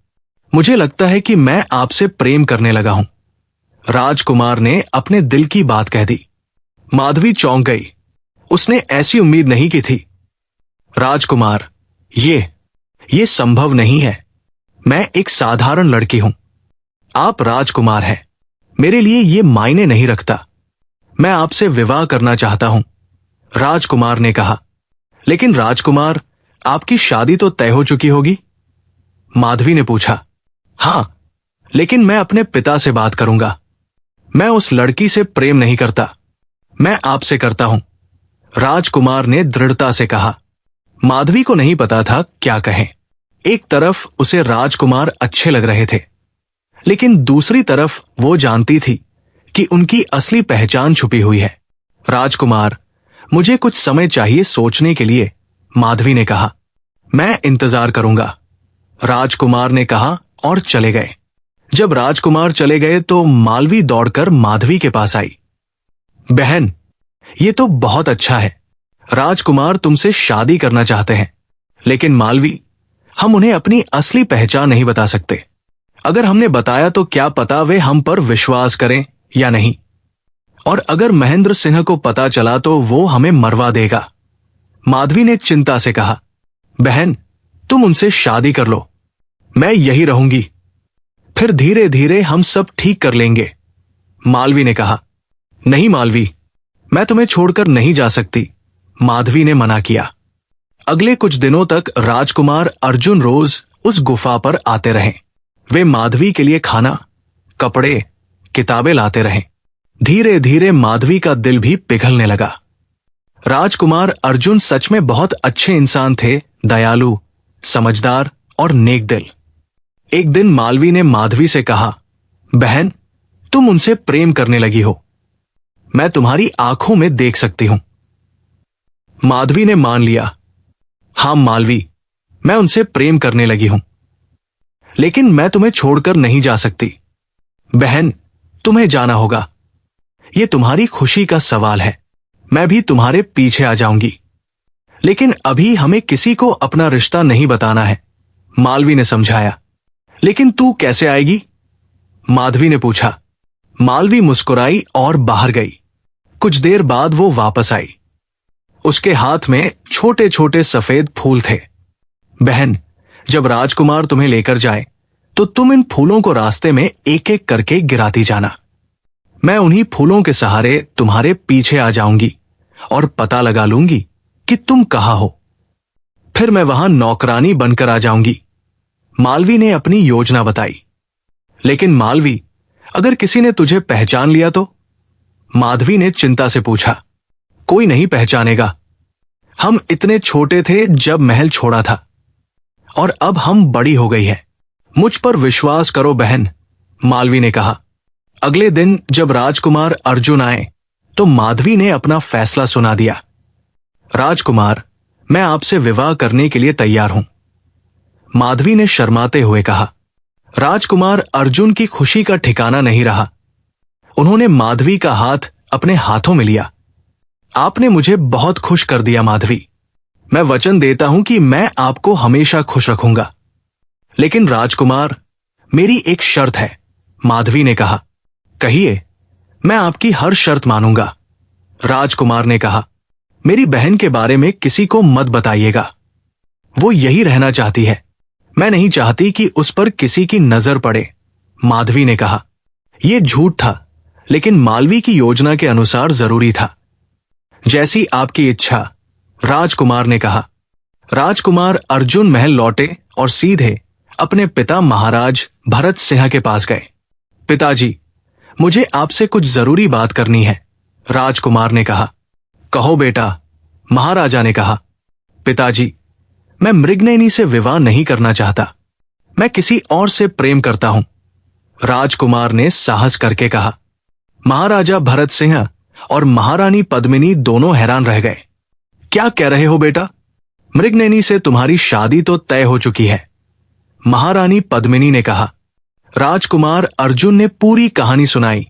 मुझे लगता है कि मैं आपसे प्रेम करने लगा हूं, राजकुमार ने अपने दिल की बात कह दी। माधवी चौंक गई। उसने ऐसी उम्मीद नहीं की थी। राजकुमार, ये संभव नहीं है। मैं एक साधारण लड़की हूं। आप राजकुमार हैं। मेरे लिए ये मायने नहीं रखता। मैं आपसे विवाह करना चाहता हूं, राजकुमार ने कहा। लेकिन राजकुमार, आपकी शादी तो तय हो चुकी होगी? माधवी ने पूछा। हां, लेकिन मैं अपने पिता से बात करूंगा। मैं उस लड़की से प्रेम नहीं करता। मैं आपसे करता हूं, राजकुमार ने दृढ़ता से कहा। माधवी को नहीं पता था क्या कहें। एक तरफ उसे राजकुमार अच्छे लग रहे थे, लेकिन दूसरी तरफ वो जानती थी कि उनकी असली पहचान छुपी हुई है। राजकुमार, मुझे कुछ समय चाहिए सोचने के लिए, माधवी ने कहा। मैं इंतजार करूंगा, राजकुमार ने कहा और चले गए। जब राजकुमार चले गए तो मालवी दौड़कर माधवी के पास आई। बहन, ये तो बहुत अच्छा है। राजकुमार तुमसे शादी करना चाहते हैं। लेकिन मालवी, हम उन्हें अपनी असली पहचान नहीं बता सकते। अगर हमने बताया तो क्या पता वे हम पर विश्वास करें या नहीं। और अगर महेंद्र सिंह को पता चला तो वो हमें मरवा देगा। माधवी ने चिंता से कहा। बहन, तुम उनसे शादी कर लो। मैं यही रहूंगी। फिर धीरे धीरे हम सब ठीक कर लेंगे, मालवी ने कहा। नहीं मालवी, मैं तुम्हें छोड़कर नहीं जा सकती, माधवी ने मना किया। अगले कुछ दिनों तक राजकुमार अर्जुन रोज उस गुफा पर आते रहे। वे माधवी के लिए खाना, कपड़े, किताबें लाते रहे। धीरे धीरे माधवी का दिल भी पिघलने लगा। राजकुमार अर्जुन सच में बहुत अच्छे इंसान थे, दयालु, समझदार और नेक दिल। एक दिन मालवी ने माधवी से कहा, बहन, तुम उनसे प्रेम करने लगी हो। मैं तुम्हारी आंखों में देख सकती हूं। माधवी ने मान लिया। हां मालवी, मैं उनसे प्रेम करने लगी हूं। लेकिन मैं तुम्हें छोड़कर नहीं जा सकती। बहन, तुम्हें जाना होगा। यह तुम्हारी खुशी का सवाल है। मैं भी तुम्हारे पीछे आ जाऊंगी। लेकिन अभी हमें किसी को अपना रिश्ता नहीं बताना है, मालवी ने समझाया। लेकिन तू कैसे आएगी? माधवी ने पूछा। मालवी मुस्कुराई और बाहर गई। कुछ देर बाद वो वापस आई। उसके हाथ में छोटे छोटे सफेद फूल थे। बहन, जब राजकुमार तुम्हें लेकर जाए तो तुम इन फूलों को रास्ते में एक एक करके गिराती जाना। मैं उन्हीं फूलों के सहारे तुम्हारे पीछे आ जाऊंगी और पता लगा लूंगी कि तुम कहां हो। फिर मैं वहां नौकरानी बनकर आ जाऊंगी, मालवी ने अपनी योजना बताई। लेकिन मालवी, अगर किसी ने तुझे पहचान लिया तो? माधवी ने चिंता से पूछा। कोई नहीं पहचानेगा। हम इतने छोटे थे जब महल छोड़ा था, और अब हम बड़ी हो गई है। मुझ पर विश्वास करो बहन, मालवी ने कहा। अगले दिन जब राजकुमार अर्जुन आए तो माधवी ने अपना फैसला सुना दिया। राजकुमार, मैं आपसे विवाह करने के लिए तैयार हूं, माधवी ने शर्माते हुए कहा। राजकुमार अर्जुन की खुशी का ठिकाना नहीं रहा। उन्होंने माधवी का हाथ अपने हाथों में लिया। आपने मुझे बहुत खुश कर दिया माधवी। मैं वचन देता हूं कि मैं आपको हमेशा खुश रखूंगा। लेकिन राजकुमार, मेरी एक शर्त है, माधवी ने कहा। कहिए, मैं आपकी हर शर्त मानूंगा, राजकुमार ने कहा। मेरी बहन के बारे में किसी को मत बताइएगा। वो यही रहना चाहती है। मैं नहीं चाहती कि उस पर किसी की नजर पड़े, माधवी ने कहा। यह झूठ था, लेकिन मालवी की योजना के अनुसार जरूरी था। जैसी आपकी इच्छा, राजकुमार ने कहा। राजकुमार अर्जुन महल लौटे और सीधे अपने पिता महाराज भरत सिंह के पास गए। पिताजी, मुझे आपसे कुछ जरूरी बात करनी है, राजकुमार ने कहा। कहो बेटा, महाराजा ने कहा। पिताजी, मैं मृगनयनी से विवाह नहीं करना चाहता। मैं किसी और से प्रेम करता हूं, राजकुमार ने साहस करके कहा। महाराजा भरत सिंह और महारानी पद्मिनी दोनों हैरान रह गए। क्या कह रहे हो बेटा? मृगनयनी से तुम्हारी शादी तो तय हो चुकी है, महारानी पद्मिनी ने कहा। राजकुमार अर्जुन ने पूरी कहानी सुनाई।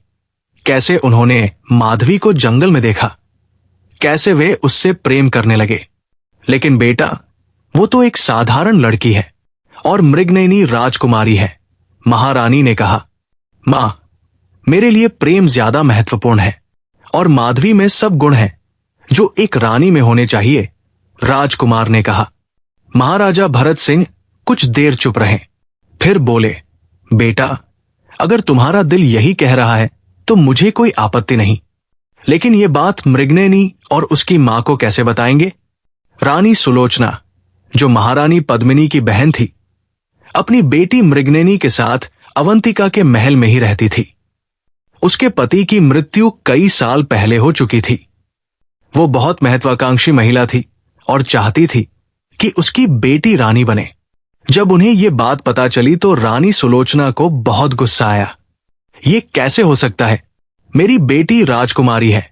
कैसे उन्होंने माधवी को जंगल में देखा, कैसे वे उससे प्रेम करने लगे। लेकिन बेटा, वो तो एक साधारण लड़की है और मृगनयनी राजकुमारी है, महारानी ने कहा। मां, मेरे लिए प्रेम ज्यादा महत्वपूर्ण है और माधवी में सब गुण हैं जो एक रानी में होने चाहिए, राजकुमार ने कहा। महाराजा भरत सिंह कुछ देर चुप रहे, फिर बोले, बेटा, अगर तुम्हारा दिल यही कह रहा है तो मुझे कोई आपत्ति नहीं, लेकिन ये बात मृगनयनी और उसकी मां को कैसे बताएंगे? रानी सुलोचना, जो महारानी पद्मिनी की बहन थी, अपनी बेटी मृगनयनी के साथ अवंतिका के महल में ही रहती थी। उसके पति की मृत्यु कई साल पहले हो चुकी थी। वो बहुत महत्वाकांक्षी महिला थी और चाहती थी कि उसकी बेटी रानी बने। जब उन्हें ये बात पता चली तो रानी सुलोचना को बहुत गुस्सा आया। ये कैसे हो सकता है? मेरी बेटी राजकुमारी है,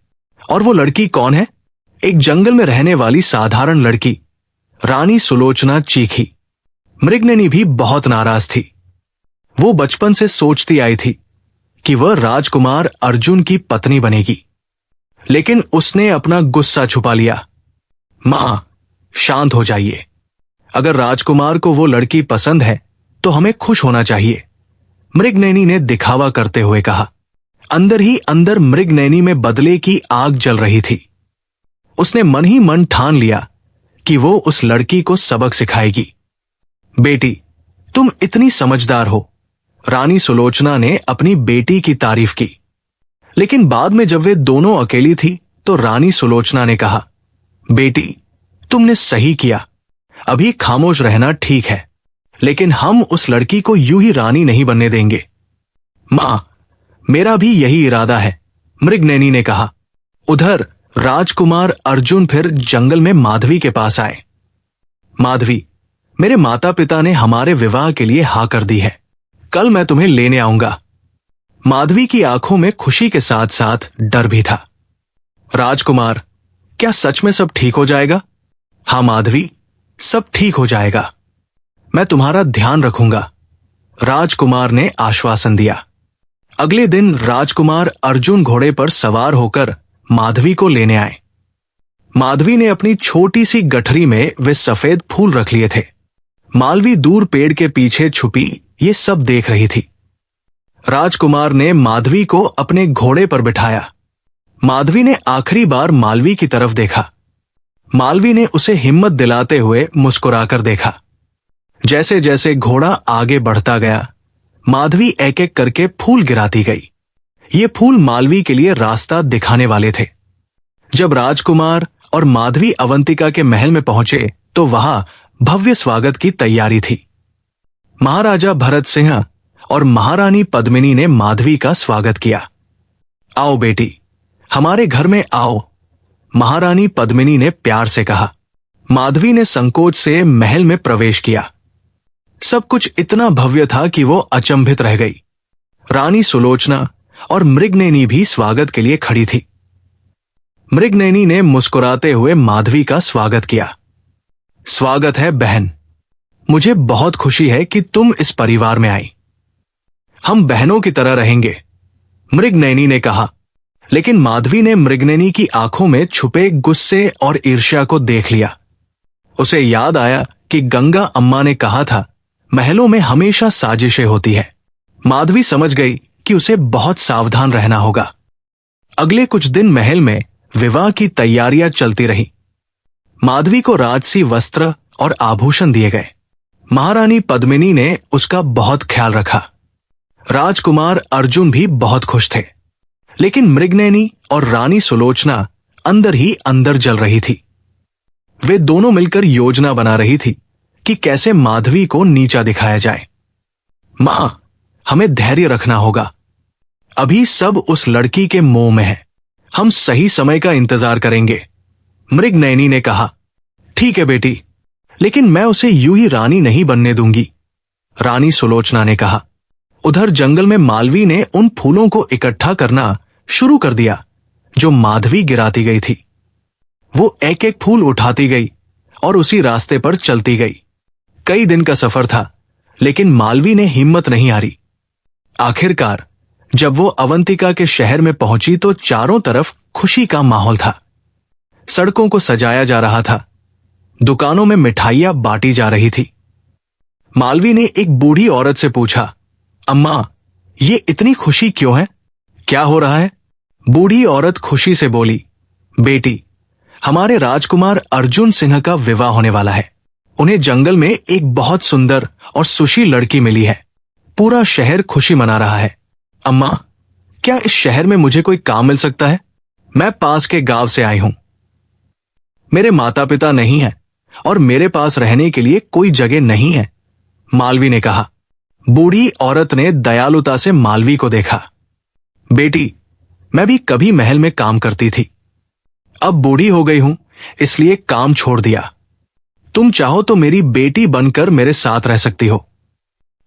और वो लड़की कौन है? एक जंगल में रहने वाली साधारण लड़की। रानी सुलोचना चीखी। मृगनयनी भी बहुत नाराज थी। वो बचपन से सोचती आई थी कि वह राजकुमार अर्जुन की पत्नी बनेगी, लेकिन उसने अपना गुस्सा छुपा लिया। मां, शांत हो जाइए। अगर राजकुमार को वो लड़की पसंद है तो हमें खुश होना चाहिए, मृगनयनी ने दिखावा करते हुए कहा। अंदर ही अंदर मृगनयनी में बदले की आग जल रही थी। उसने मन ही मन ठान लिया कि वो उस लड़की को सबक सिखाएगी। बेटी, तुम इतनी समझदार हो, रानी सुलोचना ने अपनी बेटी की तारीफ की। लेकिन बाद में जब वे दोनों अकेली थी तो रानी सुलोचना ने कहा, बेटी, तुमने सही किया। अभी खामोश रहना ठीक है, लेकिन हम उस लड़की को यूं ही रानी नहीं बनने देंगे। मां, मेरा भी यही इरादा है, मृगनयनी ने कहा। उधर राजकुमार अर्जुन फिर जंगल में माधवी के पास आए। माधवी, मेरे माता पिता ने हमारे विवाह के लिए हाँ कर दी है। कल मैं तुम्हें लेने आऊंगा। माधवी की आंखों में खुशी के साथ साथ डर भी था। राजकुमार, क्या सच में सब ठीक हो जाएगा? हाँ माधवी, सब ठीक हो जाएगा। मैं तुम्हारा ध्यान रखूंगा, राजकुमार ने आश्वासन दिया। अगले दिन राजकुमार अर्जुन घोड़े पर सवार होकर माधवी को लेने आए। माधवी ने अपनी छोटी सी गठरी में वे सफेद फूल रख लिए थे। मालवी दूर पेड़ के पीछे छुपी ये सब देख रही थी। राजकुमार ने माधवी को अपने घोड़े पर बिठाया। माधवी ने आखिरी बार मालवी की तरफ देखा। मालवी ने उसे हिम्मत दिलाते हुए मुस्कुराकर देखा। जैसे जैसे घोड़ा आगे बढ़ता गया, माधवी एक एक करके फूल गिराती गई। ये फूल मालवी के लिए रास्ता दिखाने वाले थे। जब राजकुमार और माधवी अवंतिका के महल में पहुंचे तो वहां भव्य स्वागत की तैयारी थी। महाराजा भरत सिंह और महारानी पद्मिनी ने माधवी का स्वागत किया। आओ बेटी, हमारे घर में आओ, महारानी पद्मिनी ने प्यार से कहा। माधवी ने संकोच से महल में प्रवेश किया। सब कुछ इतना भव्य था कि वो अचंभित रह गई। रानी सुलोचना और मृगनयनी भी स्वागत के लिए खड़ी थी। मृगनयनी ने मुस्कुराते हुए माधवी का स्वागत किया। स्वागत है बहन, मुझे बहुत खुशी है कि तुम इस परिवार में आई। हम बहनों की तरह रहेंगे, मृगनयनी ने कहा। लेकिन माधवी ने मृगनयनी की आंखों में छुपे गुस्से और ईर्ष्या को देख लिया। उसे याद आया कि गंगा अम्मा ने कहा था, महलों में हमेशा साजिशें होती है। माधवी समझ गई कि उसे बहुत सावधान रहना होगा। अगले कुछ दिन महल में विवाह की तैयारियां चलती रही। माधवी को राजसी वस्त्र और आभूषण दिए गए। महारानी पद्मिनी ने उसका बहुत ख्याल रखा। राजकुमार अर्जुन भी बहुत खुश थे, लेकिन मृगनयनी और रानी सुलोचना अंदर ही अंदर जल रही थी। वे दोनों मिलकर योजना बना रही थी कि कैसे माधवी को नीचा दिखाया जाए। मां, हमें धैर्य रखना होगा। अभी सब उस लड़की के मोह में है। हम सही समय का इंतजार करेंगे, मृगनयनी ने कहा। ठीक है बेटी, लेकिन मैं उसे यूं ही रानी नहीं बनने दूंगी, रानी सुलोचना ने कहा। उधर जंगल में मालवी ने उन फूलों को इकट्ठा करना शुरू कर दिया जो माधवी गिराती गई थी। वो एक एक फूल उठाती गई और उसी रास्ते पर चलती गई। कई दिन का सफर था, लेकिन मालवी ने हिम्मत नहीं हारी। आखिरकार जब वो अवंतिका के शहर में पहुंची तो चारों तरफ खुशी का माहौल था। सड़कों को सजाया जा रहा था, दुकानों में मिठाइयां बांटी जा रही थी। मालवी ने एक बूढ़ी औरत से पूछा, अम्मा, ये इतनी खुशी क्यों है? क्या हो रहा है? बूढ़ी औरत खुशी से बोली, बेटी, हमारे राजकुमार अर्जुन सिंह का विवाह होने वाला है। उन्हें जंगल में एक बहुत सुंदर और सुशील लड़की मिली है। पूरा शहर खुशी मना रहा है। अम्मा, क्या इस शहर में मुझे कोई काम मिल सकता है? मैं पास के गांव से आई हूं। मेरे माता पिता नहीं हैं और मेरे पास रहने के लिए कोई जगह नहीं है, मालवी ने कहा। बूढ़ी औरत ने दयालुता से मालवी को देखा। बेटी, मैं भी कभी महल में काम करती थी। अब बूढ़ी हो गई हूं, इसलिए काम छोड़ दिया। तुम चाहो तो मेरी बेटी बनकर मेरे साथ रह सकती हो।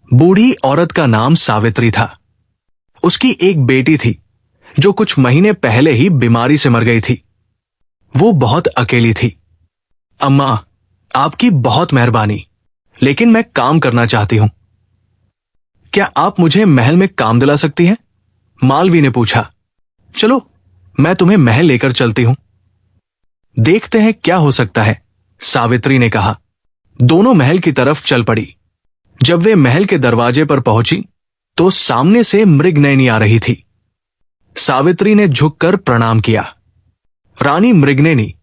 बूढ़ी औरत का नाम सावित्री था। उसकी एक बेटी थी जो कुछ महीने पहले ही बीमारी से मर गई थी। वो बहुत अकेली थी। अम्मा, आपकी बहुत मेहरबानी, लेकिन मैं काम करना चाहती हूं। क्या आप मुझे महल में काम दिला सकती हैं? मालवी ने पूछा। चलो, मैं तुम्हें महल लेकर चलती हूं। देखते हैं क्या हो सकता है, सावित्री ने कहा। दोनों महल की तरफ चल पड़ी। जब वे महल के दरवाजे पर पहुंची तो सामने से मृगनयनी आ रही थी। सावित्री ने झुककर प्रणाम किया। रानी मृगनयनी,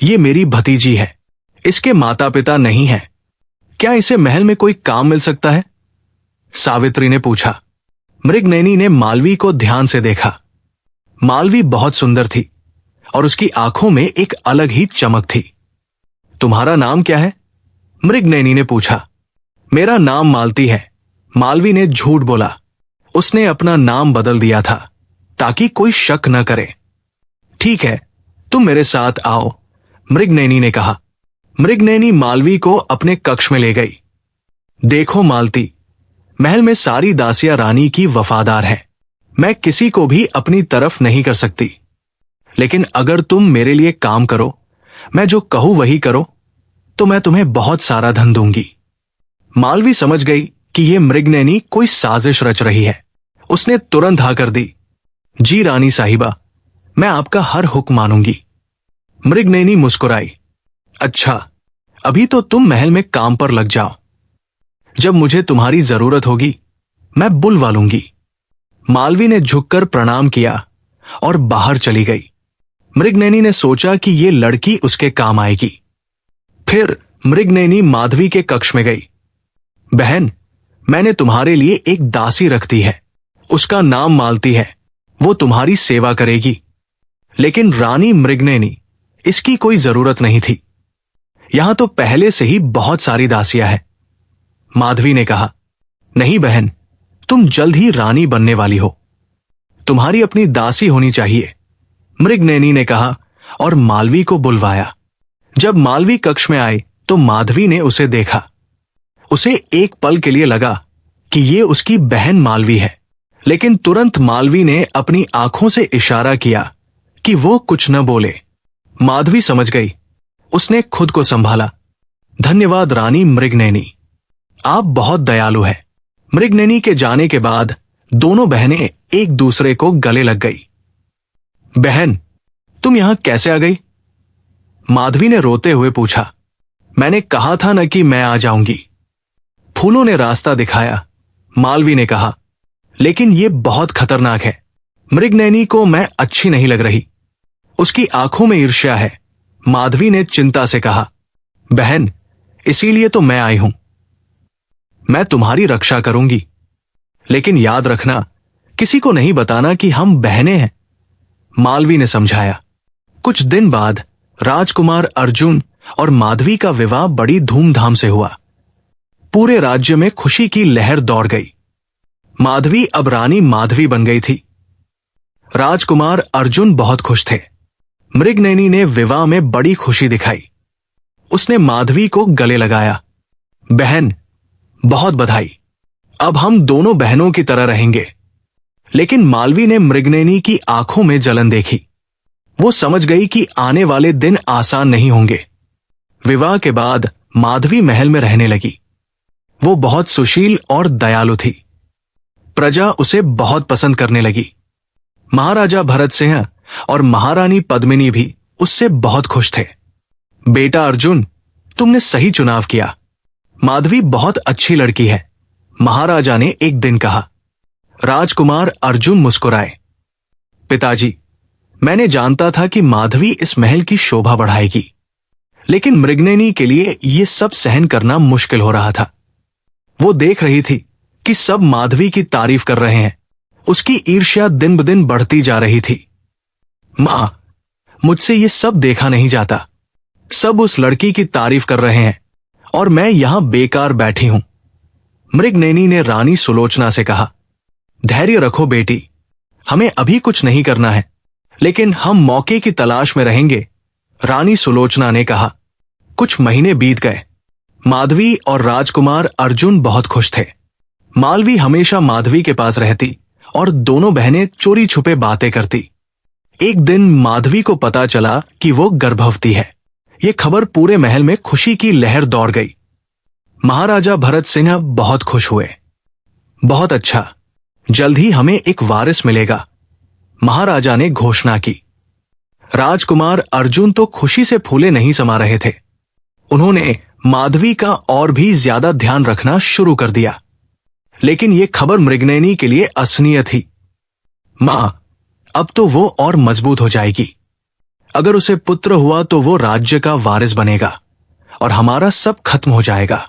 ये मेरी भतीजी है। इसके माता पिता नहीं हैं। क्या इसे महल में कोई काम मिल सकता है? सावित्री ने पूछा। मृगनयनी ने मालवी को ध्यान से देखा। मालवी बहुत सुंदर थी और उसकी आंखों में एक अलग ही चमक थी। तुम्हारा नाम क्या है? मृगनयनी ने पूछा। मेरा नाम मालती है, मालवी ने झूठ बोला। उसने अपना नाम बदल दिया था ताकि कोई शक न करे। ठीक है, तुम मेरे साथ आओ, मृगनयनी ने कहा। मृगनयनी मालवी को अपने कक्ष में ले गई। देखो मालती, महल में सारी दासियां रानी की वफादार हैं। मैं किसी को भी अपनी तरफ नहीं कर सकती, लेकिन अगर तुम मेरे लिए काम करो, मैं जो कहूं वही करो, तो मैं तुम्हें बहुत सारा धन दूंगी। मालवी समझ गई कि यह मृगनयनी कोई साजिश रच रही है। उसने तुरंत हाँ कर दी। जी रानी साहिबा, मैं आपका हर हुक्म मानूंगी। मृगनयनी मुस्कुराई। अच्छा, अभी तो तुम महल में काम पर लग जाओ। जब मुझे तुम्हारी जरूरत होगी, मैं बुलवा लूंगी। मालवी ने झुककर प्रणाम किया और बाहर चली गई। मृगनयनी ने सोचा कि यह लड़की उसके काम आएगी। फिर मृगनयनी माधवी के कक्ष में गई। बहन, मैंने तुम्हारे लिए एक दासी रख दी है। उसका नाम मालती है। वो तुम्हारी सेवा करेगी। लेकिन रानी मृगनयनी, इसकी कोई जरूरत नहीं थी। यहां तो पहले से ही बहुत सारी दासियां हैं। माधवी ने कहा। नहीं बहन, तुम जल्द ही रानी बनने वाली हो। तुम्हारी अपनी दासी होनी चाहिए, मृगनयनी ने कहा और मालवी को बुलवाया। जब मालवी कक्ष में आई तो माधवी ने उसे देखा। उसे एक पल के लिए लगा कि ये उसकी बहन मालवी है, लेकिन तुरंत मालवी ने अपनी आंखों से इशारा किया कि वो कुछ न बोले। माधवी समझ गई। उसने खुद को संभाला। धन्यवाद रानी मृगनयनी, आप बहुत दयालु हैं। मृगनयनी के जाने के बाद दोनों बहनें एक दूसरे को गले लग गई। बहन, तुम यहां कैसे आ गई? माधवी ने रोते हुए पूछा। मैंने कहा था न कि मैं आ जाऊंगी। फूलों ने रास्ता दिखाया, मालवी ने कहा। लेकिन यह बहुत खतरनाक है। मृगनयनी को मैं अच्छी नहीं लग रही। उसकी आंखों में ईर्ष्या है, माधवी ने चिंता से कहा। बहन, इसीलिए तो मैं आई हूं। मैं तुम्हारी रक्षा करूंगी, लेकिन याद रखना, किसी को नहीं बताना कि हम बहनें हैं, मालवी ने समझाया। कुछ दिन बाद राजकुमार अर्जुन और माधवी का विवाह बड़ी धूमधाम से हुआ। पूरे राज्य में खुशी की लहर दौड़ गई। माधवी अब रानी माधवी बन गई थी। राजकुमार अर्जुन बहुत खुश थे। मृगनयनी ने विवाह में बड़ी खुशी दिखाई। उसने माधवी को गले लगाया। बहन, बहुत बधाई। अब हम दोनों बहनों की तरह रहेंगे। लेकिन मालवी ने मृगनयनी की आंखों में जलन देखी। वो समझ गई कि आने वाले दिन आसान नहीं होंगे। विवाह के बाद माधवी महल में रहने लगी। वो बहुत सुशील और दयालु थी। प्रजा उसे बहुत पसंद करने लगी। महाराजा भरत सिंह और महारानी पद्मिनी भी उससे बहुत खुश थे। बेटा अर्जुन, तुमने सही चुनाव किया। माधवी बहुत अच्छी लड़की है, महाराजा ने एक दिन कहा। राजकुमार अर्जुन मुस्कुराए। पिताजी, मैंने जानता था कि माधवी इस महल की शोभा बढ़ाएगी, लेकिन मृगनयनी के लिए यह सब सहन करना मुश्किल हो रहा था। वो देख रही थी कि सब माधवी की तारीफ कर रहे हैं। उसकी ईर्ष्या दिन ब दिन बढ़ती जा रही थी। मां, मुझसे ये सब देखा नहीं जाता। सब उस लड़की की तारीफ कर रहे हैं और मैं यहां बेकार बैठी हूं। मृगनयनी ने रानी सुलोचना से कहा, धैर्य रखो बेटी, हमें अभी कुछ नहीं करना है, लेकिन हम मौके की तलाश में रहेंगे। रानी सुलोचना ने कहा। कुछ महीने बीत गए। माधवी और राजकुमार अर्जुन बहुत खुश थे। मालवी हमेशा माधवी के पास रहती और दोनों बहनें चोरी छुपे बातें करती। एक दिन माधवी को पता चला कि वो गर्भवती है। ये खबर पूरे महल में खुशी की लहर दौड़ गई। महाराजा भरत सिंह बहुत खुश हुए। बहुत अच्छा, जल्द ही हमें एक वारिस मिलेगा, महाराजा ने घोषणा की। राजकुमार अर्जुन तो खुशी से फूले नहीं समा रहे थे। उन्होंने माधवी का और भी ज्यादा ध्यान रखना शुरू कर दिया। लेकिन यह खबर मृगनयनी के लिए असहनीय थी। मां, अब तो वो और मजबूत हो जाएगी। अगर उसे पुत्र हुआ तो वो राज्य का वारिस बनेगा और हमारा सब खत्म हो जाएगा,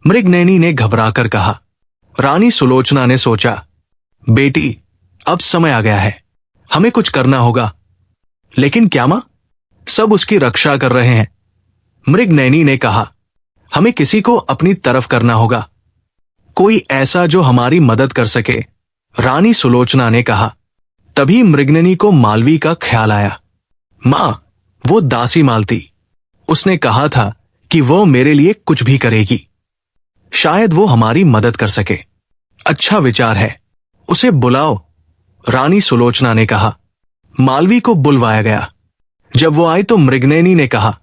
मृगनयनी ने घबराकर कहा। रानी सुलोचना ने सोचा, बेटी, अब समय आ गया है, हमें कुछ करना होगा। लेकिन क्या मां? सब उसकी रक्षा कर रहे हैं। मृगनयनी ने कहा, हमें किसी को अपनी तरफ करना होगा, कोई ऐसा जो हमारी मदद कर सके, रानी सुलोचना ने कहा। तभी मृगनयनी को मालवी का ख्याल आया। मां, वो दासी मालती, उसने कहा था कि वो मेरे लिए कुछ भी करेगी, शायद वो हमारी मदद कर सके। अच्छा विचार है, उसे बुलाओ, रानी सुलोचना ने कहा। मालवी को बुलवाया गया। जब वो आई तो मृगनयनी ने कहा,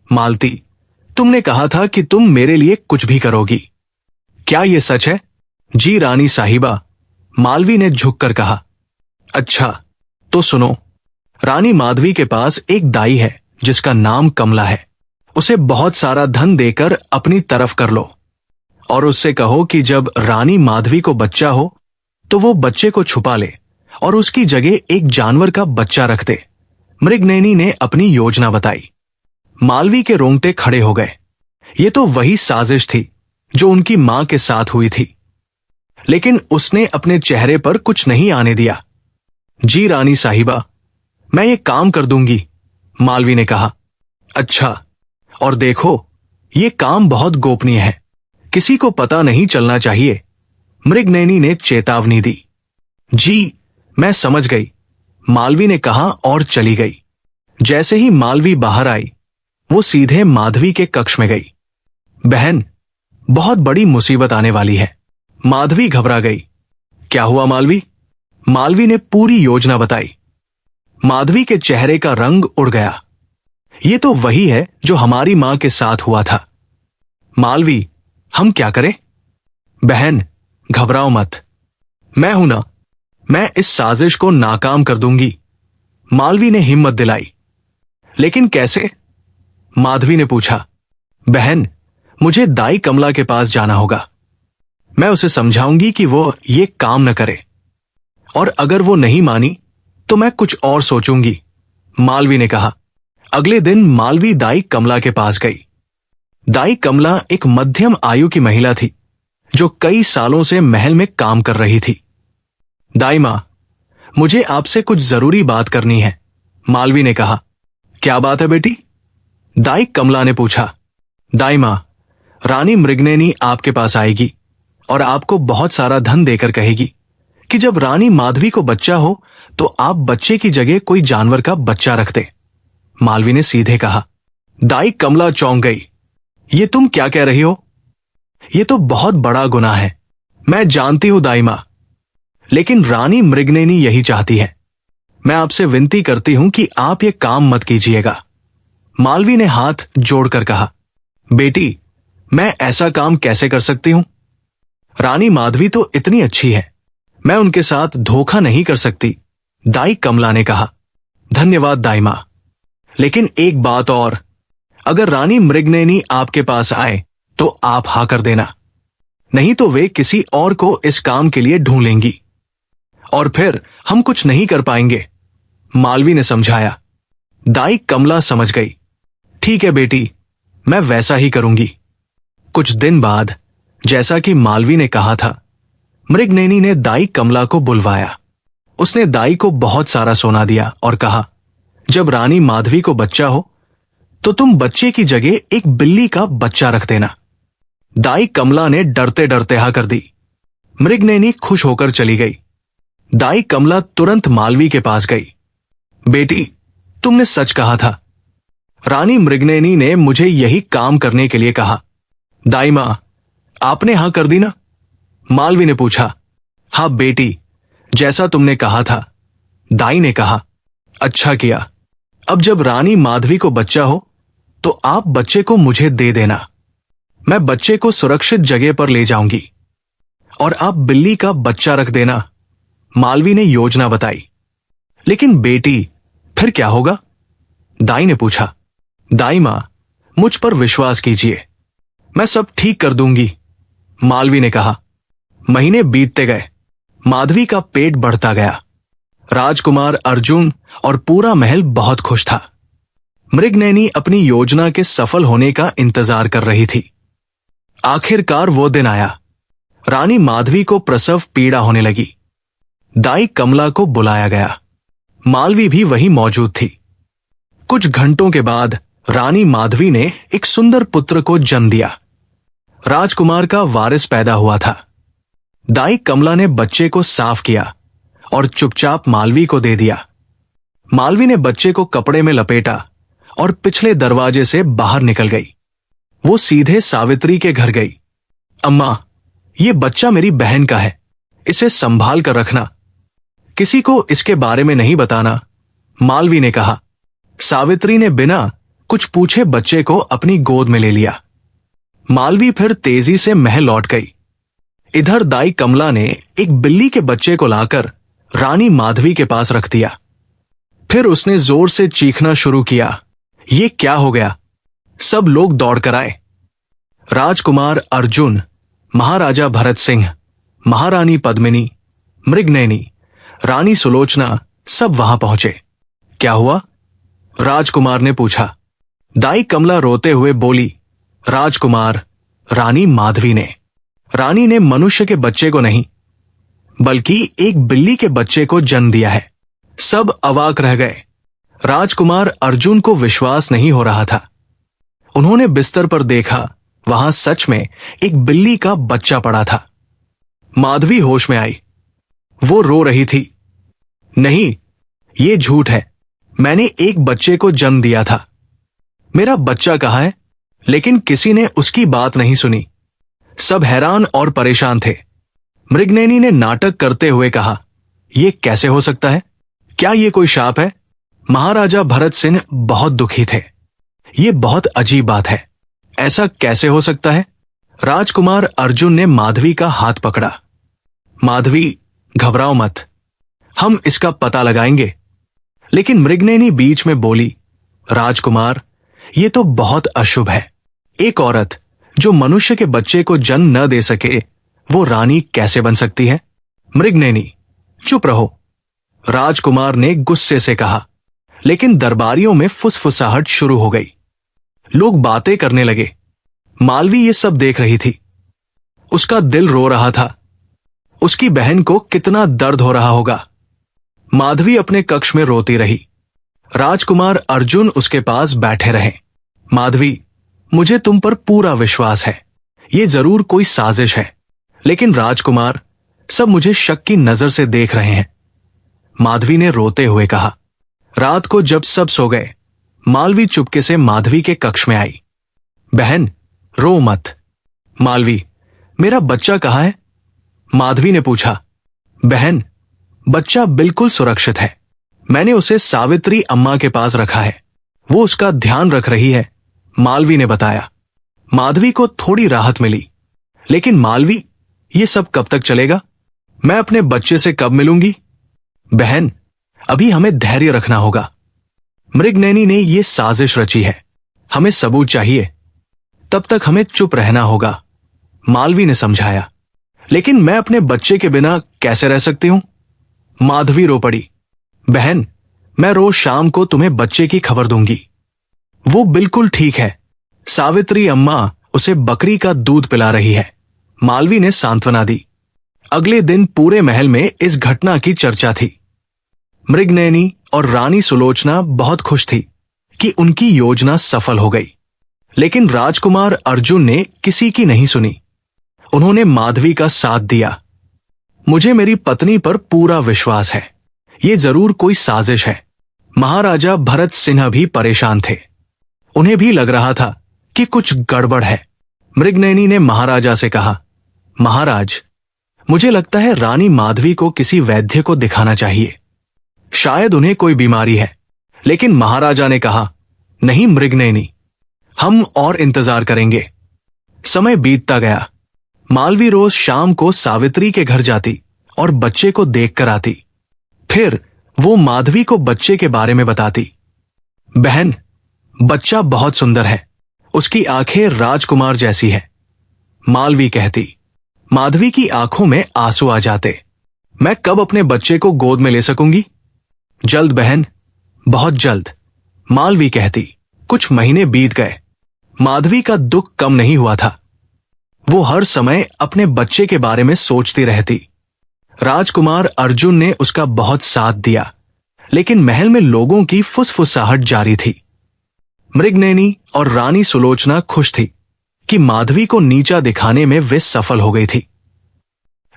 मालती, तुमने कहा था कि तुम मेरे लिए कुछ भी करोगी, क्या यह सच है? जी रानी साहिबा, मालवी ने झुककर कहा। अच्छा, तो सुनो, रानी माधवी के पास एक दाई है जिसका नाम कमला है। उसे बहुत सारा धन देकर अपनी तरफ कर लो और उससे कहो कि जब रानी माधवी को बच्चा हो तो वो बच्चे को छुपा ले और उसकी जगह एक जानवर का बच्चा रख दे। मृगनयनी ने अपनी योजना बताई। मालवी के रोंगटे खड़े हो गए। ये तो वही साजिश थी जो उनकी मां के साथ हुई थी, लेकिन उसने अपने चेहरे पर कुछ नहीं आने दिया। जी रानी साहिबा, मैं ये काम कर दूंगी, मालवी ने कहा। अच्छा, और देखो, ये काम बहुत गोपनीय है, किसी को पता नहीं चलना चाहिए, मृगनयनी ने चेतावनी दी। जी, मैं समझ गई, मालवी ने कहा और चली गई। जैसे ही मालवी बाहर आई, वो सीधे माधवी के कक्ष में गई। बहन, बहुत बड़ी मुसीबत आने वाली है। माधवी घबरा गई। क्या हुआ मालवी? मालवी ने पूरी योजना बताई। माधवी के चेहरे का रंग उड़ गया। ये तो वही है जो हमारी मां के साथ हुआ था। मालवी, हम क्या करें? बहन, घबराओ मत, मैं हूं ना, मैं इस साजिश को नाकाम कर दूंगी, मालवी ने हिम्मत दिलाई। लेकिन कैसे? माधवी ने पूछा। बहन, मुझे दाई कमला के पास जाना होगा। मैं उसे समझाऊंगी कि वो ये काम न करे, और अगर वो नहीं मानी तो मैं कुछ और सोचूंगी, मालवी ने कहा। अगले दिन मालवी दाई कमला के पास गई। दाई कमला एक मध्यम आयु की महिला थी जो कई सालों से महल में काम कर रही थी। दाई मां, मुझे आपसे कुछ जरूरी बात करनी है, मालवी ने कहा। क्या बात है बेटी? दाई कमला ने पूछा। दाई मां, रानी मृगनयनी आपके पास आएगी और आपको बहुत सारा धन देकर कहेगी कि जब रानी माधवी को बच्चा हो तो आप बच्चे की जगह कोई जानवर का बच्चा रख दे, मालवी ने सीधे कहा। दाई कमला चौंक गई। ये तुम क्या कह रही हो? ये तो बहुत बड़ा गुनाह है। मैं जानती हूं दाई मां, लेकिन रानी मृगनयनी यही चाहती है। मैं आपसे विनती करती हूं कि आप ये काम मत कीजिएगा, मालवी ने हाथ जोड़कर कहा। बेटी, मैं ऐसा काम कैसे कर सकती हूं? रानी माधवी तो इतनी अच्छी है, मैं उनके साथ धोखा नहीं कर सकती, दाई कमला ने कहा। धन्यवाद दाई मां, लेकिन एक बात और, अगर रानी मृगनयनी आपके पास आए तो आप हाँ कर देना, नहीं तो वे किसी और को इस काम के लिए ढूंढ लेंगी और फिर हम कुछ नहीं कर पाएंगे, मालवी ने समझाया। दाई कमला समझ गई। ठीक है बेटी, मैं वैसा ही करूंगी। कुछ दिन बाद, जैसा कि मालवी ने कहा था, मृगनयनी ने दाई कमला को बुलवाया। उसने दाई को बहुत सारा सोना दिया और कहा, जब रानी माधवी को बच्चा हो तो तुम बच्चे की जगह एक बिल्ली का बच्चा रख देना। दाई कमला ने डरते डरते हाँ कर दी। मृगनयनी खुश होकर चली गई। दाई कमला तुरंत मालवी के पास गई। बेटी, तुमने सच कहा था। रानी मृगनयनी ने मुझे यही काम करने के लिए कहा। दाई मां, आपने हां कर दी ना? मालवी ने पूछा। हाँ बेटी, जैसा तुमने कहा था। दाई ने कहा। अच्छा किया। अब जब रानी माधवी को बच्चा हो तो आप बच्चे को मुझे दे देना। मैं बच्चे को सुरक्षित जगह पर ले जाऊंगी और आप बिल्ली का बच्चा रख देना। मालवी ने योजना बताई। लेकिन बेटी, फिर क्या होगा? दाई ने पूछा। दाई मां, मुझ पर विश्वास कीजिए, मैं सब ठीक कर दूंगी। मालवी ने कहा। महीने बीतते गए। माधवी का पेट बढ़ता गया। राजकुमार अर्जुन और पूरा महल बहुत खुश था। मृगनयनी अपनी योजना के सफल होने का इंतजार कर रही थी। आखिरकार वो दिन आया। रानी माधवी को प्रसव पीड़ा होने लगी। दाई कमला को बुलाया गया। मालवी भी वहीं मौजूद थी। कुछ घंटों के बाद रानी माधवी ने एक सुंदर पुत्र को जन्म दिया। राजकुमार का वारिस पैदा हुआ था। दाई कमला ने बच्चे को साफ किया और चुपचाप मालवी को दे दिया। मालवी ने बच्चे को कपड़े में लपेटा और पिछले दरवाजे से बाहर निकल गई। वो सीधे सावित्री के घर गई। अम्मा, ये बच्चा मेरी बहन का है, इसे संभाल कर रखना, किसी को इसके बारे में नहीं बताना, मालवी ने कहा। सावित्री ने बिना कुछ पूछे बच्चे को अपनी गोद में ले लिया। मालवी फिर तेजी से महल लौट गई। इधर दाई कमला ने एक बिल्ली के बच्चे को लाकर रानी माधवी के पास रख दिया। फिर उसने जोर से चीखना शुरू किया। ये क्या हो गया? सब लोग दौड़कर आए। राजकुमार अर्जुन, महाराजा भरत सिंह, महारानी पद्मिनी, मृगनयनी, रानी सुलोचना सब वहां पहुंचे। क्या हुआ? राजकुमार ने पूछा। दाई कमला रोते हुए बोली, राजकुमार, रानी माधवी ने। रानी ने मनुष्य के बच्चे को नहीं बल्कि एक बिल्ली के बच्चे को जन्म दिया है। सब अवाक रह गए। राजकुमार अर्जुन को विश्वास नहीं हो रहा था। उन्होंने बिस्तर पर देखा, वहां सच में एक बिल्ली का बच्चा पड़ा था। माधवी होश में आई। वो रो रही थी। नहीं, ये झूठ है, मैंने एक बच्चे को जन्म दिया था। मेरा बच्चा कहाँ है? लेकिन किसी ने उसकी बात नहीं सुनी। सब हैरान और परेशान थे। मृगनयनी ने नाटक करते हुए कहा, यह कैसे हो सकता है? क्या यह कोई शाप है? महाराजा भरत सिंह बहुत दुखी थे। यह बहुत अजीब बात है, ऐसा कैसे हो सकता है? राजकुमार अर्जुन ने माधवी का हाथ पकड़ा। माधवी, घबराओ मत, हम इसका पता लगाएंगे। लेकिन मृगनयनी बीच में बोली, राजकुमार, यह तो बहुत अशुभ है। एक औरत जो मनुष्य के बच्चे को जन्म न दे सके, वो रानी कैसे बन सकती है? मृगनयनी, चुप रहो, राजकुमार ने गुस्से से कहा। लेकिन दरबारियों में फुसफुसाहट शुरू हो गई। लोग बातें करने लगे। मालवी ये सब देख रही थी। उसका दिल रो रहा था। उसकी बहन को कितना दर्द हो रहा होगा। माधवी अपने कक्ष में रोती रही। राजकुमार अर्जुन उसके पास बैठे रहे। माधवी, मुझे तुम पर पूरा विश्वास है, ये जरूर कोई साजिश है। लेकिन राजकुमार, सब मुझे शक की नजर से देख रहे हैं, माधवी ने रोते हुए कहा। रात को जब सब सो गए, मालवी चुपके से माधवी के कक्ष में आई। बहन, रो मत। मालवी, मेरा बच्चा कहाँ है? माधवी ने पूछा। बहन, बच्चा बिल्कुल सुरक्षित है। मैंने उसे सावित्री अम्मा के पास रखा है, वो उसका ध्यान रख रही है, मालवी ने बताया। माधवी को थोड़ी राहत मिली। लेकिन मालवी, ये सब कब तक चलेगा? मैं अपने बच्चे से कब मिलूंगी? बहन, अभी हमें धैर्य रखना होगा। मृगनयनी ने यह साजिश रची है, हमें सबूत चाहिए, तब तक हमें चुप रहना होगा, मालवी ने समझाया। लेकिन मैं अपने बच्चे के बिना कैसे रह सकती हूं? माधवी रो पड़ी। बहन, मैं रोज शाम को तुम्हें बच्चे की खबर दूंगी। वो बिल्कुल ठीक है। सावित्री अम्मा उसे बकरी का दूध पिला रही है, मालवी ने सांत्वना दी। अगले दिन पूरे महल में इस घटना की चर्चा थी। मृगनयनी और रानी सुलोचना बहुत खुश थी कि उनकी योजना सफल हो गई। लेकिन राजकुमार अर्जुन ने किसी की नहीं सुनी। उन्होंने माधवी का साथ दिया। मुझे मेरी पत्नी पर पूरा विश्वास है, ये जरूर कोई साजिश है। महाराजा भरत सिंह भी परेशान थे। उन्हें भी लग रहा था कि कुछ गड़बड़ है। मृगनयनी ने महाराजा से कहा, महाराज, मुझे लगता है रानी माधवी को किसी वैद्य को दिखाना चाहिए। शायद उन्हें कोई बीमारी है। लेकिन महाराजा ने कहा, नहीं मृगनयनी, हम और इंतजार करेंगे। समय बीतता गया। मालवी रोज शाम को सावित्री के घर जाती और बच्चे को देखकर आती। फिर वो माधवी को बच्चे के बारे में बताती। बहन, बच्चा बहुत सुंदर है, उसकी आंखें राजकुमार जैसी है। मालवी कहती। माधवी की आंखों में आंसू आ जाते। मैं कब अपने बच्चे को गोद में ले सकूंगी? जल्द बहन, बहुत जल्द, मालवी कहती। कुछ महीने बीत गए। माधवी का दुख कम नहीं हुआ था। वो हर समय अपने बच्चे के बारे में सोचती रहती। राजकुमार अर्जुन ने उसका बहुत साथ दिया, लेकिन महल में लोगों की फुसफुसाहट जारी थी। मृगनयनी और रानी सुलोचना खुश थी कि माधवी को नीचा दिखाने में वे सफल हो गई थी।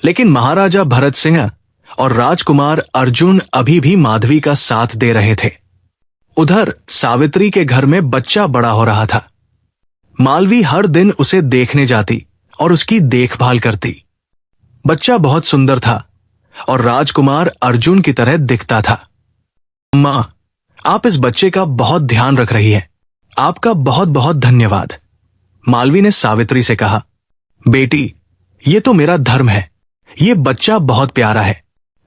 लेकिन महाराजा भरत सिंह और राजकुमार अर्जुन अभी भी माधवी का साथ दे रहे थे। उधर सावित्री के घर में बच्चा बड़ा हो रहा था। मालवी हर दिन उसे देखने जाती और उसकी देखभाल करती। बच्चा बहुत सुंदर था और राजकुमार अर्जुन की तरह दिखता था। मां, आप इस बच्चे का बहुत ध्यान रख रही हैं। आपका बहुत बहुत धन्यवाद, मालवी ने सावित्री से कहा। बेटी, ये तो मेरा धर्म है। ये बच्चा बहुत प्यारा है,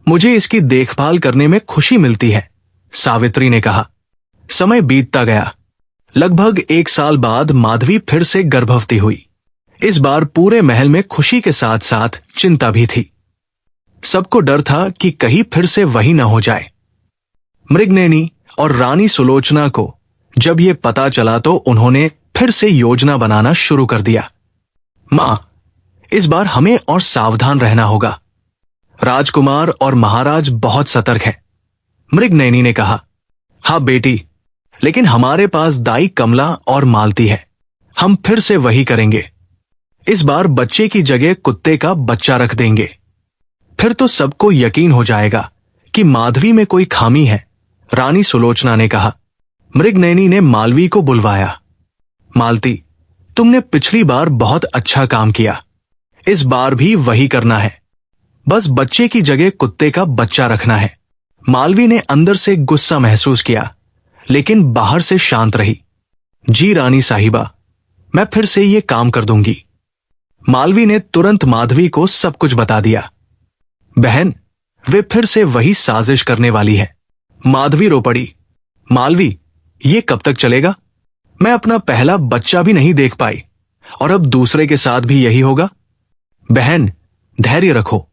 मुझे इसकी देखभाल करने में खुशी मिलती है, सावित्री ने कहा। समय बीतता गया। लगभग 1 साल बाद माधवी फिर से गर्भवती हुई। इस बार पूरे महल में खुशी के साथ साथ चिंता भी थी। सबको डर था कि कहीं फिर से वही न हो जाए। मृगनयनी और रानी सुलोचना को जब ये पता चला तो उन्होंने फिर से योजना बनाना शुरू कर दिया। मां, इस बार हमें और सावधान रहना होगा। राजकुमार और महाराज बहुत सतर्क हैं, मृगनयनी ने कहा। हाँ बेटी, लेकिन हमारे पास दाई कमला और मालती है। हम फिर से वही करेंगे। इस बार बच्चे की जगह कुत्ते का बच्चा रख देंगे। फिर तो सबको यकीन हो जाएगा कि माधवी में कोई खामी है, रानी सुलोचना ने कहा। मृगनयनी ने मालवी को बुलवाया। मालती, तुमने पिछली बार बहुत अच्छा काम किया। इस बार भी वही करना है। बस बच्चे की जगह कुत्ते का बच्चा रखना है। मालवी ने अंदर से गुस्सा महसूस किया, लेकिन बाहर से शांत रही। जी रानी साहिबा, मैं फिर से ये काम कर दूंगी। मालवी ने तुरंत माधवी को सब कुछ बता दिया। बहन, वे फिर से वही साजिश करने वाली है। माधवी रो पड़ी। मालवी, ये कब तक चलेगा? मैं अपना पहला बच्चा भी नहीं देख पाई और अब दूसरे के साथ भी यही होगा। बहन, धैर्य रखो।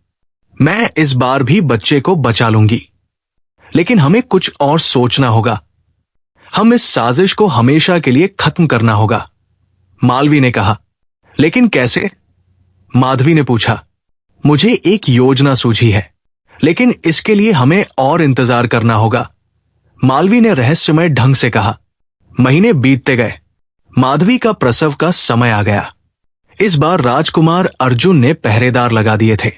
मैं इस बार भी बच्चे को बचा लूंगी, लेकिन हमें कुछ और सोचना होगा। हम इस साजिश को हमेशा के लिए खत्म करना होगा, मालवी ने कहा। लेकिन कैसे? माधवी ने पूछा। मुझे एक योजना सूझी है, लेकिन इसके लिए हमें और इंतजार करना होगा, मालवी ने रहस्यमय ढंग से कहा। महीने बीतते गए। माधवी का प्रसव का समय आ गया। इस बार राजकुमार अर्जुन ने पहरेदार लगा दिए थे।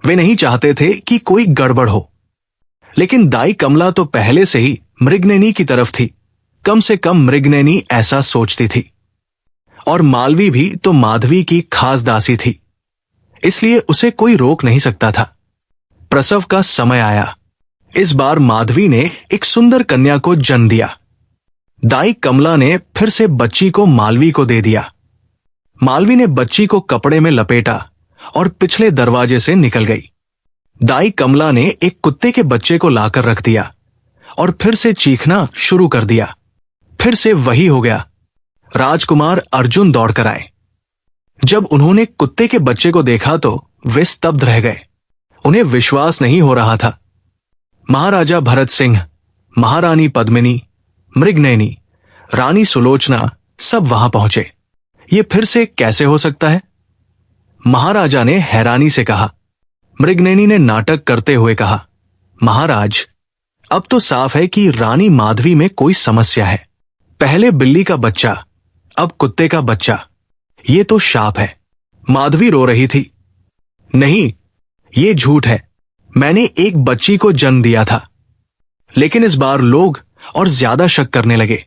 वे नहीं चाहते थे कि कोई गड़बड़ हो। लेकिन दाई कमला तो पहले से ही मृगनयनी की तरफ थी। कम से कम मृगनयनी ऐसा सोचती थी। और मालवी भी तो माधवी की खास दासी थी, इसलिए उसे कोई रोक नहीं सकता था। प्रसव का समय आया। इस बार माधवी ने एक सुंदर कन्या को जन्म दिया। दाई कमला ने फिर से बच्ची को मालवी को दे दिया। मालवी ने बच्ची को कपड़े में लपेटा और पिछले दरवाजे से निकल गई। दाई कमला ने एक कुत्ते के बच्चे को लाकर रख दिया और फिर से चीखना शुरू कर दिया। फिर से वही हो गया। राजकुमार अर्जुन दौड़कर आए। जब उन्होंने कुत्ते के बच्चे को देखा तो वे स्तब्ध रह गए। उन्हें विश्वास नहीं हो रहा था। महाराजा भरत सिंह, महारानी पद्मिनी, मृगनयनी, रानी सुलोचना सब वहां पहुंचे। ये फिर से कैसे हो सकता है? महाराजा ने हैरानी से कहा। मृगनयनी ने नाटक करते हुए कहा, महाराज, अब तो साफ है कि रानी माधवी में कोई समस्या है। पहले बिल्ली का बच्चा, अब कुत्ते का बच्चा। ये तो शाप है। माधवी रो रही थी। नहीं, ये झूठ है। मैंने एक बच्ची को जन्म दिया था। लेकिन इस बार लोग और ज्यादा शक करने लगे।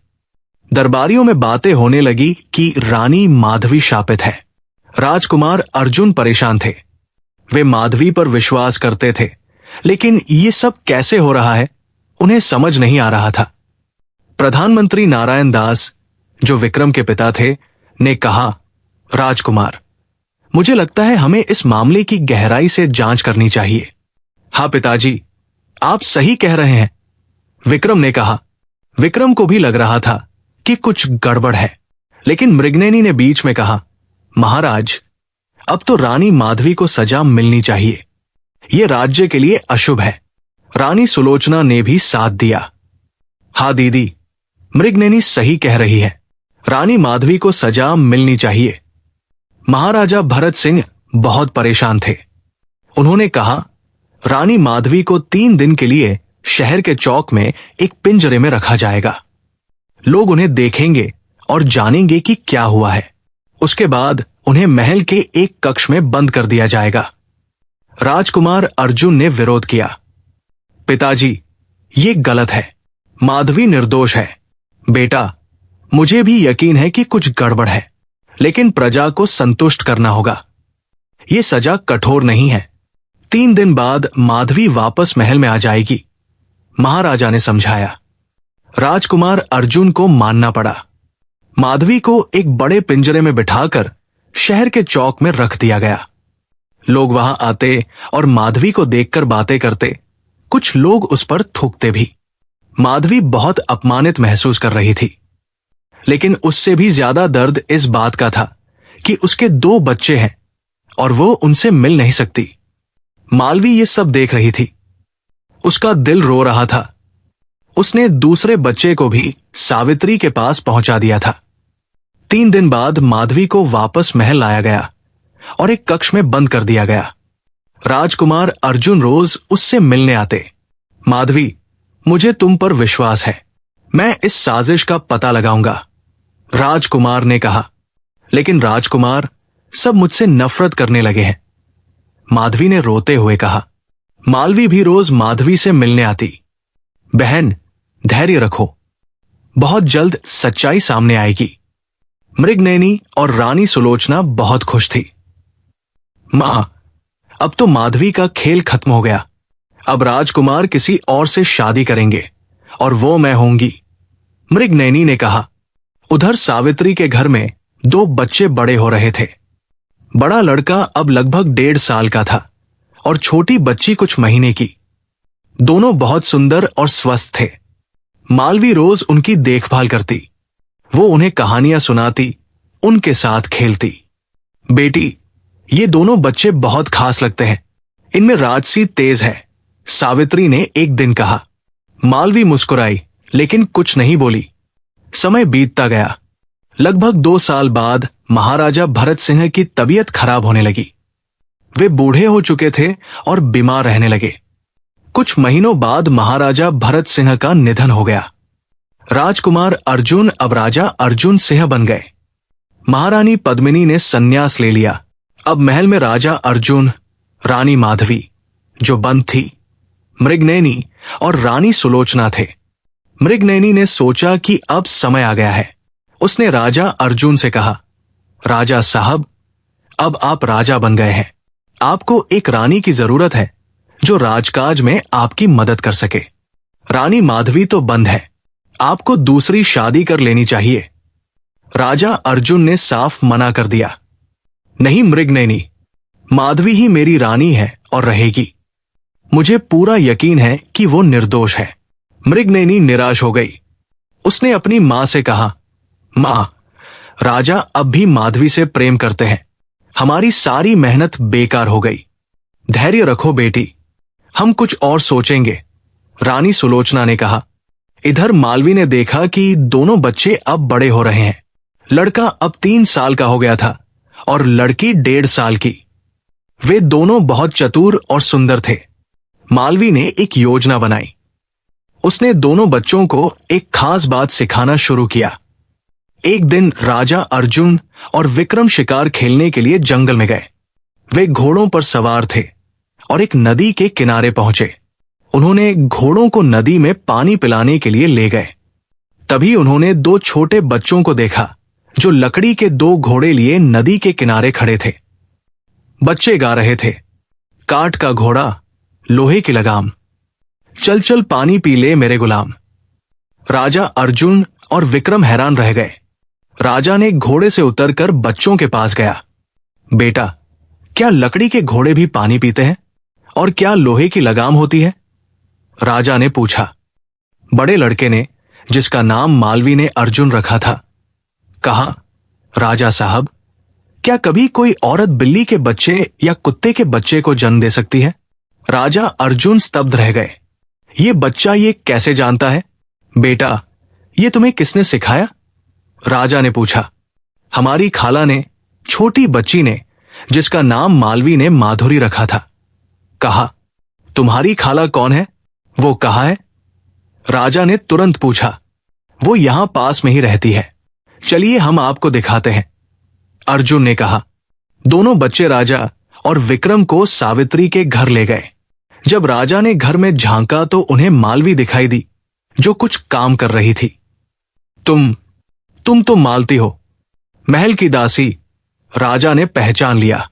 दरबारियों में बातें होने लगी कि रानी माधवी शापित है। राजकुमार अर्जुन परेशान थे। वे माधवी पर विश्वास करते थे, लेकिन ये सब कैसे हो रहा है, उन्हें समझ नहीं आ रहा था। प्रधानमंत्री नारायण दास, जो विक्रम के पिता थे, ने कहा, राजकुमार, मुझे लगता है हमें इस मामले की गहराई से जांच करनी चाहिए। हाँ पिताजी, आप सही कह रहे हैं, विक्रम ने कहा। विक्रम को भी लग रहा था कि कुछ गड़बड़ है, लेकिन मृगनयनी ने बीच में कहा, महाराज, अब तो रानी माधवी को सजा मिलनी चाहिए। यह राज्य के लिए अशुभ है। रानी सुलोचना ने भी साथ दिया। हाँ दीदी, मृगनयनी सही कह रही है। रानी माधवी को सजा मिलनी चाहिए। महाराजा भरत सिंह बहुत परेशान थे। उन्होंने कहा, रानी माधवी को 3 दिन के लिए शहर के चौक में एक पिंजरे में रखा जाएगा। लोग उन्हें देखेंगे और जानेंगे कि क्या हुआ है। उसके बाद उन्हें महल के एक कक्ष में बंद कर दिया जाएगा। राजकुमार अर्जुन ने विरोध किया। पिताजी, ये गलत है। माधवी निर्दोष है। बेटा, मुझे भी यकीन है कि कुछ गड़बड़ है, लेकिन प्रजा को संतुष्ट करना होगा। ये सजा कठोर नहीं है। 3 दिन बाद माधवी वापस महल में आ जाएगी, महाराजा ने समझाया। राजकुमार अर्जुन को मानना पड़ा। माधवी को एक बड़े पिंजरे में बिठाकर शहर के चौक में रख दिया गया। लोग वहां आते और माधवी को देखकर बातें करते। कुछ लोग उस पर थूकते भी। माधवी बहुत अपमानित महसूस कर रही थी, लेकिन उससे भी ज्यादा दर्द इस बात का था कि उसके 2 बच्चे हैं और वो उनसे मिल नहीं सकती। मालवी ये सब देख रही थी। उसका दिल रो रहा था। उसने दूसरे बच्चे को भी सावित्री के पास पहुंचा दिया था। 3 दिन बाद माधवी को वापस महल लाया गया और एक कक्ष में बंद कर दिया गया। राजकुमार अर्जुन रोज उससे मिलने आते। माधवी, मुझे तुम पर विश्वास है। मैं इस साजिश का पता लगाऊंगा, राजकुमार ने कहा। लेकिन राजकुमार, सब मुझसे नफरत करने लगे हैं, माधवी ने रोते हुए कहा। मालवी भी रोज माधवी से मिलने आती। बहन, धैर्य रखो, बहुत जल्द सच्चाई सामने आएगी। मृगनयनी और रानी सुलोचना बहुत खुश थी। मां, अब तो माधवी का खेल खत्म हो गया। अब राजकुमार किसी और से शादी करेंगे और वो मैं होंगी, मृगनयनी ने कहा। उधर सावित्री के घर में 2 बच्चे बड़े हो रहे थे। बड़ा लड़का अब लगभग 1.5 साल का था और छोटी बच्ची कुछ महीने की। दोनों बहुत सुंदर और स्वस्थ थे। मालवी रोज उनकी देखभाल करती। वो उन्हें कहानियां सुनाती, उनके साथ खेलती। बेटी, ये दोनों बच्चे बहुत खास लगते हैं। इनमें राजसी तेज है, सावित्री ने एक दिन कहा। मालवी मुस्कुराई, लेकिन कुछ नहीं बोली। समय बीतता गया। लगभग 2 साल बाद महाराजा भरत सिंह की तबीयत खराब होने लगी। वे बूढ़े हो चुके थे और बीमार रहने लगे। कुछ महीनों बाद महाराजा भरत सिंह का निधन हो गया। राजकुमार अर्जुन अब राजा अर्जुन सिंह बन गए। महारानी पद्मिनी ने संन्यास ले लिया। अब महल में राजा अर्जुन, रानी माधवी, जो बंद थी, मृगनयनी और रानी सुलोचना थे। मृगनयनी ने सोचा कि अब समय आ गया है। उसने राजा अर्जुन से कहा, राजा साहब, अब आप राजा बन गए हैं। आपको एक रानी की जरूरत है जो राजकाज में आपकी मदद कर सके। रानी माधवी तो बंद है, आपको दूसरी शादी कर लेनी चाहिए। राजा अर्जुन ने साफ मना कर दिया। नहीं मृगनयनी, माधवी ही मेरी रानी है और रहेगी। मुझे पूरा यकीन है कि वो निर्दोष है। मृगनयनी निराश हो गई। उसने अपनी मां से कहा, मां, राजा अब भी माधवी से प्रेम करते हैं। हमारी सारी मेहनत बेकार हो गई। धैर्य रखो बेटी, हम कुछ और सोचेंगे, रानी सुलोचना ने कहा। इधर मालवी ने देखा कि दोनों बच्चे अब बड़े हो रहे हैं। लड़का अब 3 साल का हो गया था और लड़की 1.5 साल की। वे दोनों बहुत चतुर और सुंदर थे। मालवी ने एक योजना बनाई। उसने दोनों बच्चों को एक खास बात सिखाना शुरू किया। एक दिन राजा अर्जुन और विक्रम शिकार खेलने के लिए जंगल में गए। वे घोड़ों पर सवार थे और एक नदी के किनारे पहुंचे। उन्होंने घोड़ों को नदी में पानी पिलाने के लिए ले गए। तभी उन्होंने 2 छोटे बच्चों को देखा जो लकड़ी के 2 घोड़े लिए नदी के किनारे खड़े थे। बच्चे गा रहे थे, काठ का घोड़ा, लोहे की लगाम, चल चल पानी पी ले मेरे गुलाम। राजा अर्जुन और विक्रम हैरान रह गए। राजा ने घोड़े से उतरकर बच्चों के पास गया। बेटा, क्या लकड़ी के घोड़े भी पानी पीते हैं? और क्या लोहे की लगाम होती है? राजा ने पूछा। बड़े लड़के ने, जिसका नाम मालवी ने अर्जुन रखा था, कहा, राजा साहब, क्या कभी कोई औरत बिल्ली के बच्चे या कुत्ते के बच्चे को जन्म दे सकती है? राजा अर्जुन स्तब्ध रह गए। ये बच्चा ये कैसे जानता है? बेटा, ये तुम्हें किसने सिखाया? राजा ने पूछा। हमारी खाला ने, छोटी बच्ची ने, जिसका नाम मालवी ने माधुरी रखा था। कहा, तुम्हारी खाला कौन है? वो कहाँ है? राजा ने तुरंत पूछा। वो यहां पास में ही रहती है, चलिए हम आपको दिखाते हैं। अर्जुन ने कहा। दोनों बच्चे राजा और विक्रम को सावित्री के घर ले गए। जब राजा ने घर में झांका तो उन्हें मालवी दिखाई दी, जो कुछ काम कर रही थी। तुम तो मालती हो, महल की दासी। राजा ने पहचान लिया।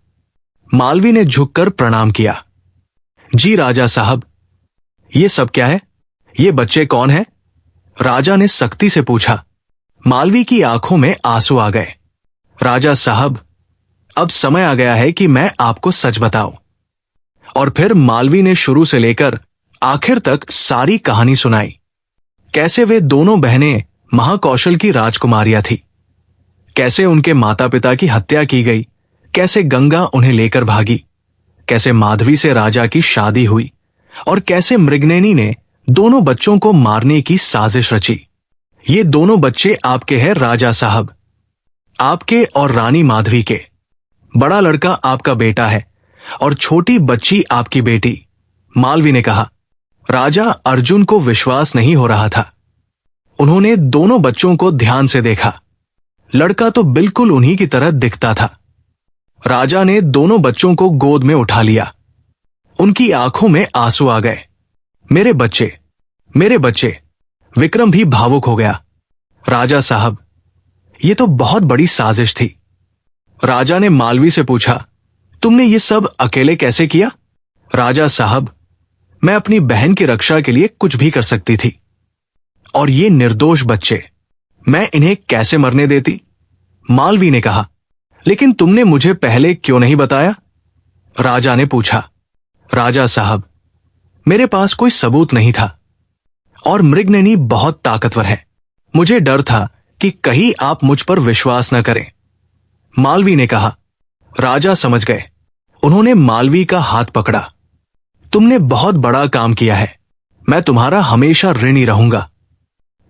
मालवी ने झुककर प्रणाम किया। जी राजा साहब, ये सब क्या है? ये बच्चे कौन है? राजा ने सख्ती से पूछा। मालवी की आंखों में आंसू आ गए। राजा साहब, अब समय आ गया है कि मैं आपको सच बताऊं। और फिर मालवी ने शुरू से लेकर आखिर तक सारी कहानी सुनाई। कैसे वे दोनों बहनें महाकौशल की राजकुमारियां थी, कैसे उनके माता पिता की हत्या की गई, कैसे गंगा उन्हें लेकर भागी, कैसे माधवी से राजा की शादी हुई और कैसे मृगनयनी ने दोनों बच्चों को मारने की साजिश रची। ये दोनों बच्चे आपके हैं राजा साहब, आपके और रानी माधवी के। बड़ा लड़का आपका बेटा है और छोटी बच्ची आपकी बेटी। मालवी ने कहा। राजा अर्जुन को विश्वास नहीं हो रहा था। उन्होंने दोनों बच्चों को ध्यान से देखा। लड़का तो बिल्कुल उन्हीं की तरह दिखता था। राजा ने दोनों बच्चों को गोद में उठा लिया। उनकी आंखों में आंसू आ गए। मेरे बच्चे, मेरे बच्चे। विक्रम भी भावुक हो गया। राजा साहब, यह तो बहुत बड़ी साजिश थी। राजा ने मालवी से पूछा, तुमने ये सब अकेले कैसे किया? राजा साहब, मैं अपनी बहन की रक्षा के लिए कुछ भी कर सकती थी। और ये निर्दोष बच्चे, मैं इन्हें कैसे मरने देती? मालवी ने कहा। लेकिन तुमने मुझे पहले क्यों नहीं बताया? राजा ने पूछा। राजा साहब, मेरे पास कोई सबूत नहीं था और मृगनयनी बहुत ताकतवर है। मुझे डर था कि कहीं आप मुझ पर विश्वास न करें। मालवी ने कहा। राजा समझ गए। उन्होंने मालवी का हाथ पकड़ा। तुमने बहुत बड़ा काम किया है, मैं तुम्हारा हमेशा ऋणी रहूंगा।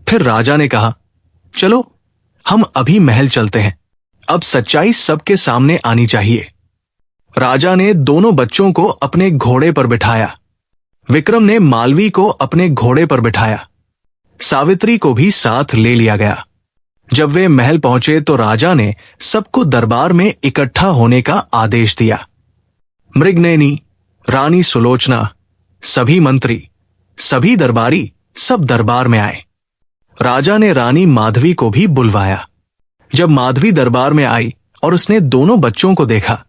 फिर राजा ने कहा, चलो हम अभी महल चलते हैं। अब सच्चाई सबके सामने आनी चाहिए। राजा ने दोनों बच्चों को अपने घोड़े पर बिठाया। विक्रम ने मालवी को अपने घोड़े पर बिठाया। सावित्री को भी साथ ले लिया गया। जब वे महल पहुंचे तो राजा ने सबको दरबार में इकट्ठा होने का आदेश दिया। मृगनयनी, रानी सुलोचना, सभी मंत्री, सभी दरबारी सब दरबार में आए। राजा ने रानी माधवी को भी बुलवाया। जब माधवी दरबार में आई और उसने दोनों बच्चों को देखा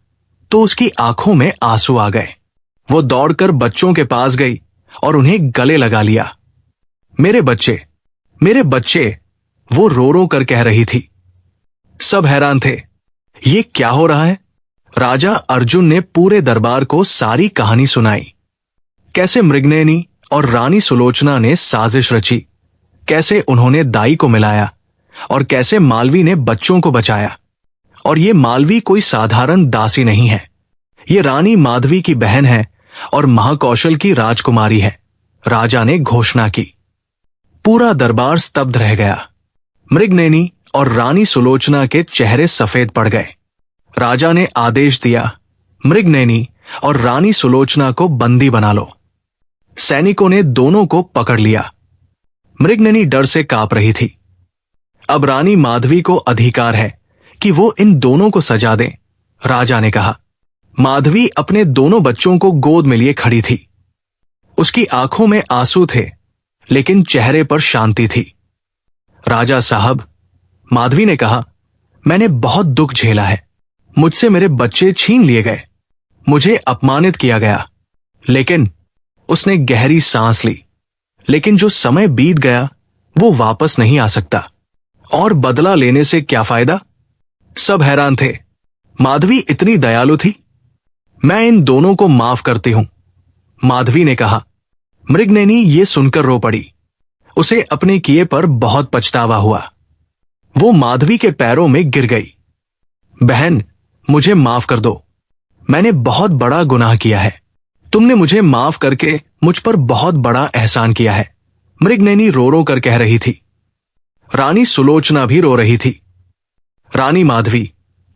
तो उसकी आंखों में आंसू आ गए। वो दौड़कर बच्चों के पास गई और उन्हें गले लगा लिया। मेरे बच्चे, मेरे बच्चे, वो रो रो कर कह रही थी। सब हैरान थे, ये क्या हो रहा है? राजा अर्जुन ने पूरे दरबार को सारी कहानी सुनाई। कैसे मृगनयनी और रानी सुलोचना ने साजिश रची, कैसे उन्होंने दाई को मिलाया और कैसे मालवी ने बच्चों को बचाया। और ये मालवी कोई साधारण दासी नहीं है, ये रानी माधवी की बहन है और महाकौशल की राजकुमारी है। राजा ने घोषणा की। पूरा दरबार स्तब्ध रह गया। मृगनयनी और रानी सुलोचना के चेहरे सफेद पड़ गए। राजा ने आदेश दिया, मृगनयनी और रानी सुलोचना को बंदी बना लो। सैनिकों ने दोनों को पकड़ लिया। मृगनयनी डर से कांप रही थी। अब रानी माधवी को अधिकार है कि वो इन दोनों को सजा दे, राजा ने कहा। माधवी अपने दोनों बच्चों को गोद में लिए खड़ी थी। उसकी आंखों में आंसू थे, लेकिन चेहरे पर शांति थी। राजा साहब, माधवी ने कहा, मैंने बहुत दुख झेला है। मुझसे मेरे बच्चे छीन लिए गए, मुझे अपमानित किया गया। लेकिन उसने गहरी सांस ली। लेकिन जो समय बीत गया वो वापस नहीं आ सकता, और बदला लेने से क्या फायदा। सब हैरान थे, माधवी इतनी दयालु थी। मैं इन दोनों को माफ करती हूं, माधवी ने कहा। मृगनयनी ये सुनकर रो पड़ी। उसे अपने किए पर बहुत पछतावा हुआ। वो माधवी के पैरों में गिर गई। बहन, मुझे माफ कर दो। मैंने बहुत बड़ा गुनाह किया है। तुमने मुझे माफ करके मुझ पर बहुत बड़ा एहसान किया है, मृगनयनी रो रो कर कह रही थी। रानी सुलोचना भी रो रही थी। रानी माधवी,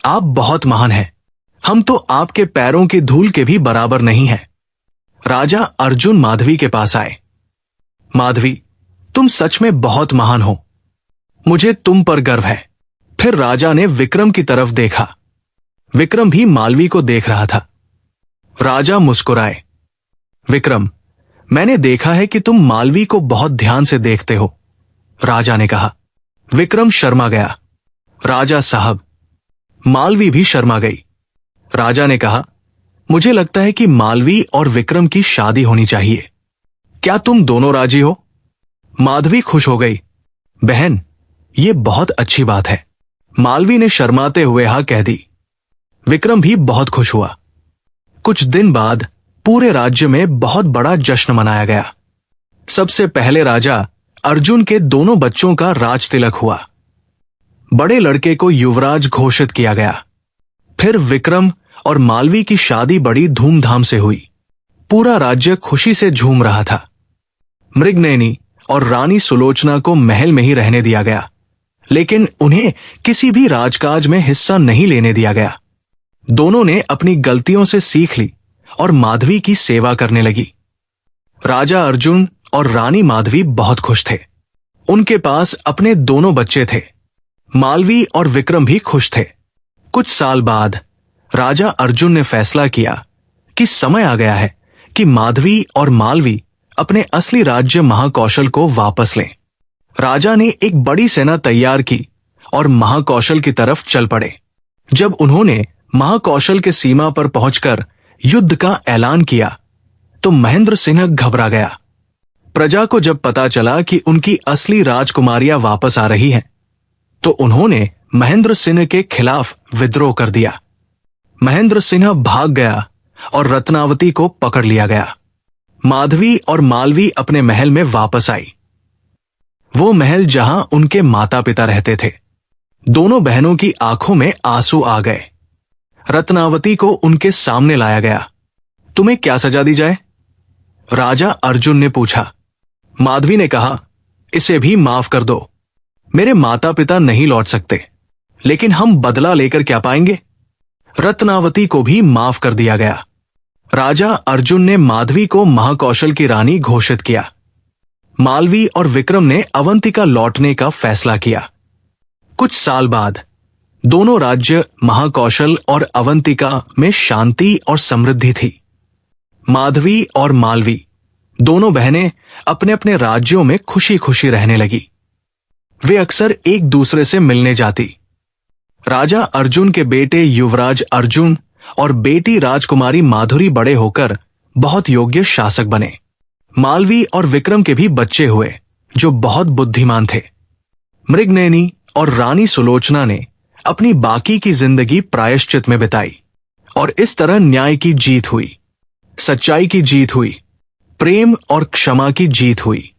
आप बहुत महान हैं। हम तो आपके पैरों की धूल के भी बराबर नहीं हैं। राजा अर्जुन माधवी के पास आए। माधवी, तुम सच में बहुत महान हो। मुझे तुम पर गर्व है। फिर राजा ने विक्रम की तरफ देखा। विक्रम भी मालवी को देख रहा था। राजा मुस्कुराए। विक्रम, मैंने देखा है कि तुम मालवी को बहुत ध्यान से देखते हो, राजा ने कहा। विक्रम शर्मा गया। राजा साहब, मालवी भी शर्मा गई। राजा ने कहा, मुझे लगता है कि मालवी और विक्रम की शादी होनी चाहिए। क्या तुम दोनों राजी हो? माधवी खुश हो गई। बहन, ये बहुत अच्छी बात है, मालवी ने शर्माते हुए हाँ कह दी। विक्रम भी बहुत खुश हुआ। कुछ दिन बाद पूरे राज्य में बहुत बड़ा जश्न मनाया गया। सबसे पहले राजा अर्जुन के दोनों बच्चों का राज तिलक हुआ। बड़े लड़के को युवराज घोषित किया गया। फिर विक्रम और मालवी की शादी बड़ी धूमधाम से हुई। पूरा राज्य खुशी से झूम रहा था। मृगनयनी और रानी सुलोचना को महल में ही रहने दिया गया, लेकिन उन्हें किसी भी राजकाज में हिस्सा नहीं लेने दिया गया। दोनों ने अपनी गलतियों से सीख ली और माधवी की सेवा करने लगी। राजा अर्जुन और रानी माधवी बहुत खुश थे। उनके पास अपने दोनों बच्चे थे। मालवी और विक्रम भी खुश थे। कुछ साल बाद राजा अर्जुन ने फैसला किया कि समय आ गया है कि माधवी और मालवी अपने असली राज्य महाकौशल को वापस लें। राजा ने एक बड़ी सेना तैयार की और महाकौशल की तरफ चल पड़े। जब उन्होंने महाकौशल के सीमा पर पहुंचकर युद्ध का ऐलान किया तो महेंद्र सिंह घबरा गया। प्रजा को जब पता चला कि उनकी असली राजकुमारियां वापस आ रही हैं, तो उन्होंने महेंद्र सिंह के खिलाफ विद्रोह कर दिया। महेंद्र सिंह भाग गया और रत्नावती को पकड़ लिया गया। माधवी और मालवी अपने महल में वापस आई। वो महल जहां उनके माता पिता रहते थे। दोनों बहनों की आंखों में आंसू आ गए। रत्नावती को उनके सामने लाया गया। तुम्हें क्या सजा दी जाए? राजा अर्जुन ने पूछा। माधवी ने कहा, इसे भी माफ कर दो। मेरे माता पिता नहीं लौट सकते, लेकिन हम बदला लेकर क्या पाएंगे? रत्नावती को भी माफ कर दिया गया। राजा अर्जुन ने माधवी को महाकौशल की रानी घोषित किया। मालवी और विक्रम ने अवंतिका लौटने का फैसला किया। कुछ साल बाद दोनों राज्य महाकौशल और अवंतिका में शांति और समृद्धि थी। माधवी और मालवी दोनों बहनें अपने अपने राज्यों में खुशी खुशी रहने लगी। वे अक्सर एक दूसरे से मिलने जाती। राजा अर्जुन के बेटे युवराज अर्जुन और बेटी राजकुमारी माधुरी बड़े होकर बहुत योग्य शासक बने। मालवी और विक्रम के भी बच्चे हुए जो बहुत बुद्धिमान थे। मृगनयनी और रानी सुलोचना ने अपनी बाकी की जिंदगी प्रायश्चित में बिताई और इस तरह न्याय की जीत हुई, सच्चाई की जीत हुई, प्रेम और क्षमा की जीत हुई।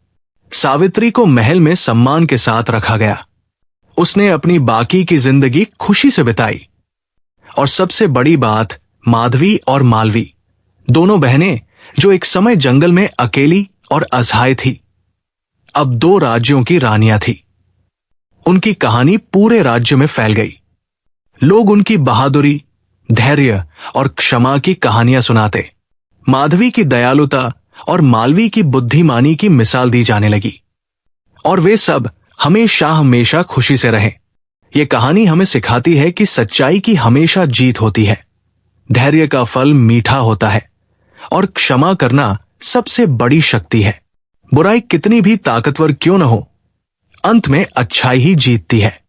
सावित्री को महल में सम्मान के साथ रखा गया। उसने अपनी बाकी की जिंदगी खुशी से बिताई। और सबसे बड़ी बात, माधवी और मालवी दोनों बहनें जो एक समय जंगल में अकेली और असहाय थी, अब 2 राज्यों की रानियां थी। उनकी कहानी पूरे राज्य में फैल गई। लोग उनकी बहादुरी, धैर्य और क्षमा की कहानियां सुनाते। माधवी की दयालुता और मालवी की बुद्धिमानी की मिसाल दी जाने लगी, और वे सब हमेशा हमेशा खुशी से रहे। ये कहानी हमें सिखाती है कि सच्चाई की हमेशा जीत होती है, धैर्य का फल मीठा होता है, और क्षमा करना सबसे बड़ी शक्ति है। बुराई कितनी भी ताकतवर क्यों न हो, अंत में अच्छाई ही जीतती है।